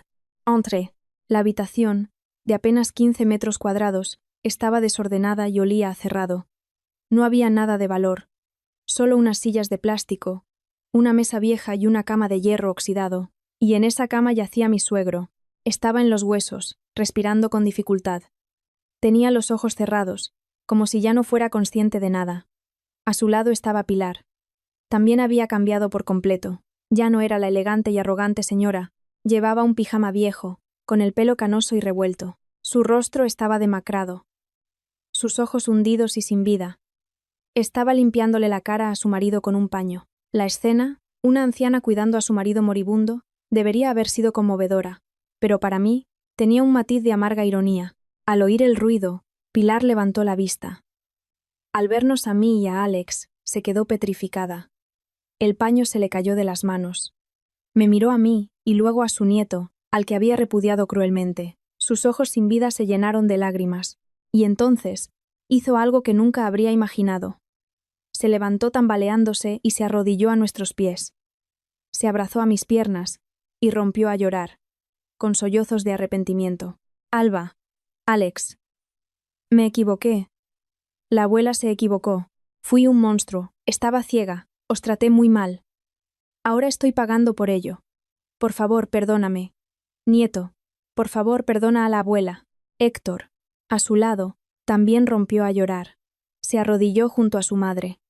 Entré. La habitación, de apenas 15 metros cuadrados, estaba desordenada y olía a cerrado. No había nada de valor. Solo unas sillas de plástico, una mesa vieja y una cama de hierro oxidado. Y en esa cama yacía mi suegro. Estaba en los huesos, respirando con dificultad. Tenía los ojos cerrados, como si ya no fuera consciente de nada. A su lado estaba Pilar. También había cambiado por completo. Ya no era la elegante y arrogante señora. Llevaba un pijama viejo, con el pelo canoso y revuelto. Su rostro estaba demacrado, sus ojos hundidos y sin vida. Estaba limpiándole la cara a su marido con un paño. La escena, una anciana cuidando a su marido moribundo, debería haber sido conmovedora, pero para mí tenía un matiz de amarga ironía. Al oír el ruido, Pilar levantó la vista. Al vernos a mí y a Alex, se quedó petrificada. El paño se le cayó de las manos. Me miró a mí y luego a su nieto, al que había repudiado cruelmente. Sus ojos sin vida se llenaron de lágrimas, y entonces hizo algo que nunca habría imaginado. Se levantó tambaleándose y se arrodilló a nuestros pies. Se abrazó a mis piernas y rompió a llorar, con sollozos de arrepentimiento. Alba, Alex. Me equivoqué. La abuela se equivocó. Fui un monstruo, estaba ciega, os traté muy mal. Ahora estoy pagando por ello. Por favor, perdóname. Nieto, por favor, perdona a la abuela. Héctor, a su lado, también rompió a llorar. Se arrodilló junto a su madre.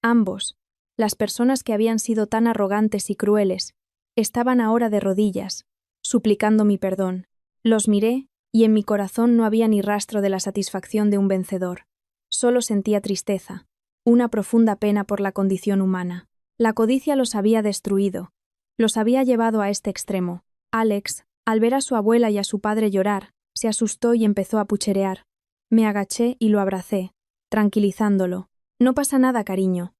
Ambos, las personas que habían sido tan arrogantes y crueles, estaban ahora de rodillas, suplicando mi perdón. Los miré y en mi corazón no había ni rastro de la satisfacción de un vencedor. Solo sentía tristeza, una profunda pena por la condición humana. La codicia los había destruido, los había llevado a este extremo. Alex, al ver a su abuela y a su padre llorar, se asustó y empezó a pucherear. Me agaché y lo abracé, tranquilizándolo. No pasa nada, cariño.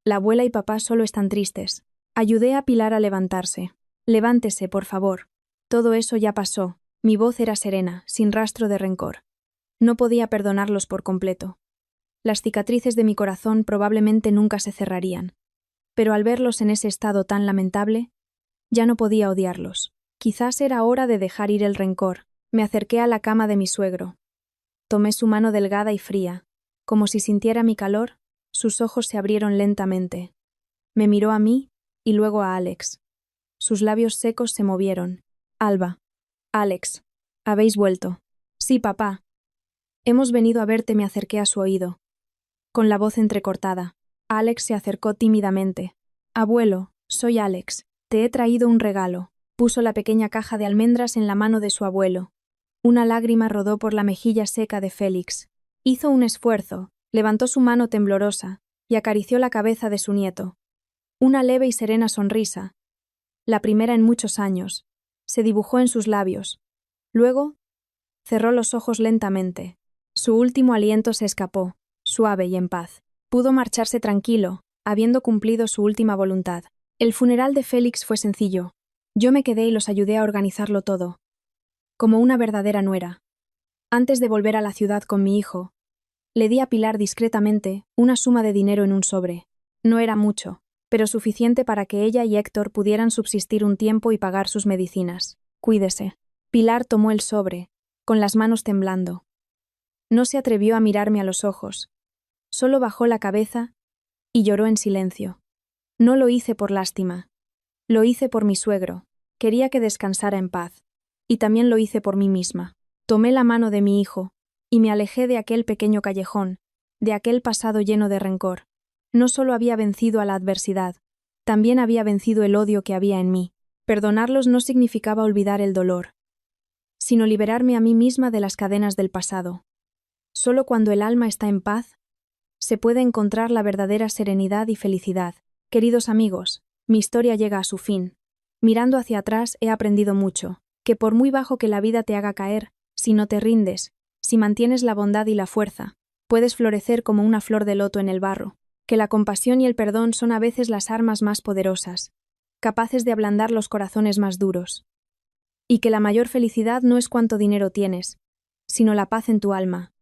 La abuela y papá solo están tristes. Ayudé a Pilar a levantarse. Levántese, por favor. Todo eso ya pasó. Mi voz era serena, sin rastro de rencor. No podía perdonarlos por completo. Las cicatrices de mi corazón probablemente nunca se cerrarían. Pero al verlos en ese estado tan lamentable, ya no podía odiarlos. Quizás era hora de dejar ir el rencor. Me acerqué a la cama de mi suegro. Tomé su mano delgada y fría. Como si sintiera mi calor, sus ojos se abrieron lentamente. Me miró a mí y luego a Alex. Sus labios secos se movieron. Alba. Alex. ¿Habéis vuelto? Sí, papá. Hemos venido a verte, me acerqué a su oído. Con la voz entrecortada. Alex se acercó tímidamente. Abuelo, soy Alex. Te he traído un regalo. Puso la pequeña caja de almendras en la mano de su abuelo. Una lágrima rodó por la mejilla seca de Félix. Hizo un esfuerzo, levantó su mano temblorosa y acarició la cabeza de su nieto. Una leve y serena sonrisa, la primera en muchos años, se dibujó en sus labios. Luego, cerró los ojos lentamente. Su último aliento se escapó, suave y en paz. Pudo marcharse tranquilo, habiendo cumplido su última voluntad. El funeral de Félix fue sencillo. Yo me quedé y los ayudé a organizarlo todo. Como una verdadera nuera. Antes de volver a la ciudad con mi hijo, le di a Pilar discretamente una suma de dinero en un sobre. No era mucho, pero suficiente para que ella y Héctor pudieran subsistir un tiempo y pagar sus medicinas. Cuídese. Pilar tomó el sobre, con las manos temblando. No se atrevió a mirarme a los ojos. Solo bajó la cabeza y lloró en silencio. No lo hice por lástima. Lo hice por mi suegro. Quería que descansara en paz. Y también lo hice por mí misma. Tomé la mano de mi hijo y me alejé de aquel pequeño callejón, de aquel pasado lleno de rencor. No solo había vencido a la adversidad, también había vencido el odio que había en mí. Perdonarlos no significaba olvidar el dolor, sino liberarme a mí misma de las cadenas del pasado. Solo cuando el alma está en paz, se puede encontrar la verdadera serenidad y felicidad. Queridos amigos, mi historia llega a su fin. Mirando hacia atrás he aprendido mucho, que por muy bajo que la vida te haga caer, si no te rindes, si mantienes la bondad y la fuerza, puedes florecer como una flor de loto en el barro, que la compasión y el perdón son a veces las armas más poderosas, capaces de ablandar los corazones más duros. Y que la mayor felicidad no es cuánto dinero tienes, sino la paz en tu alma,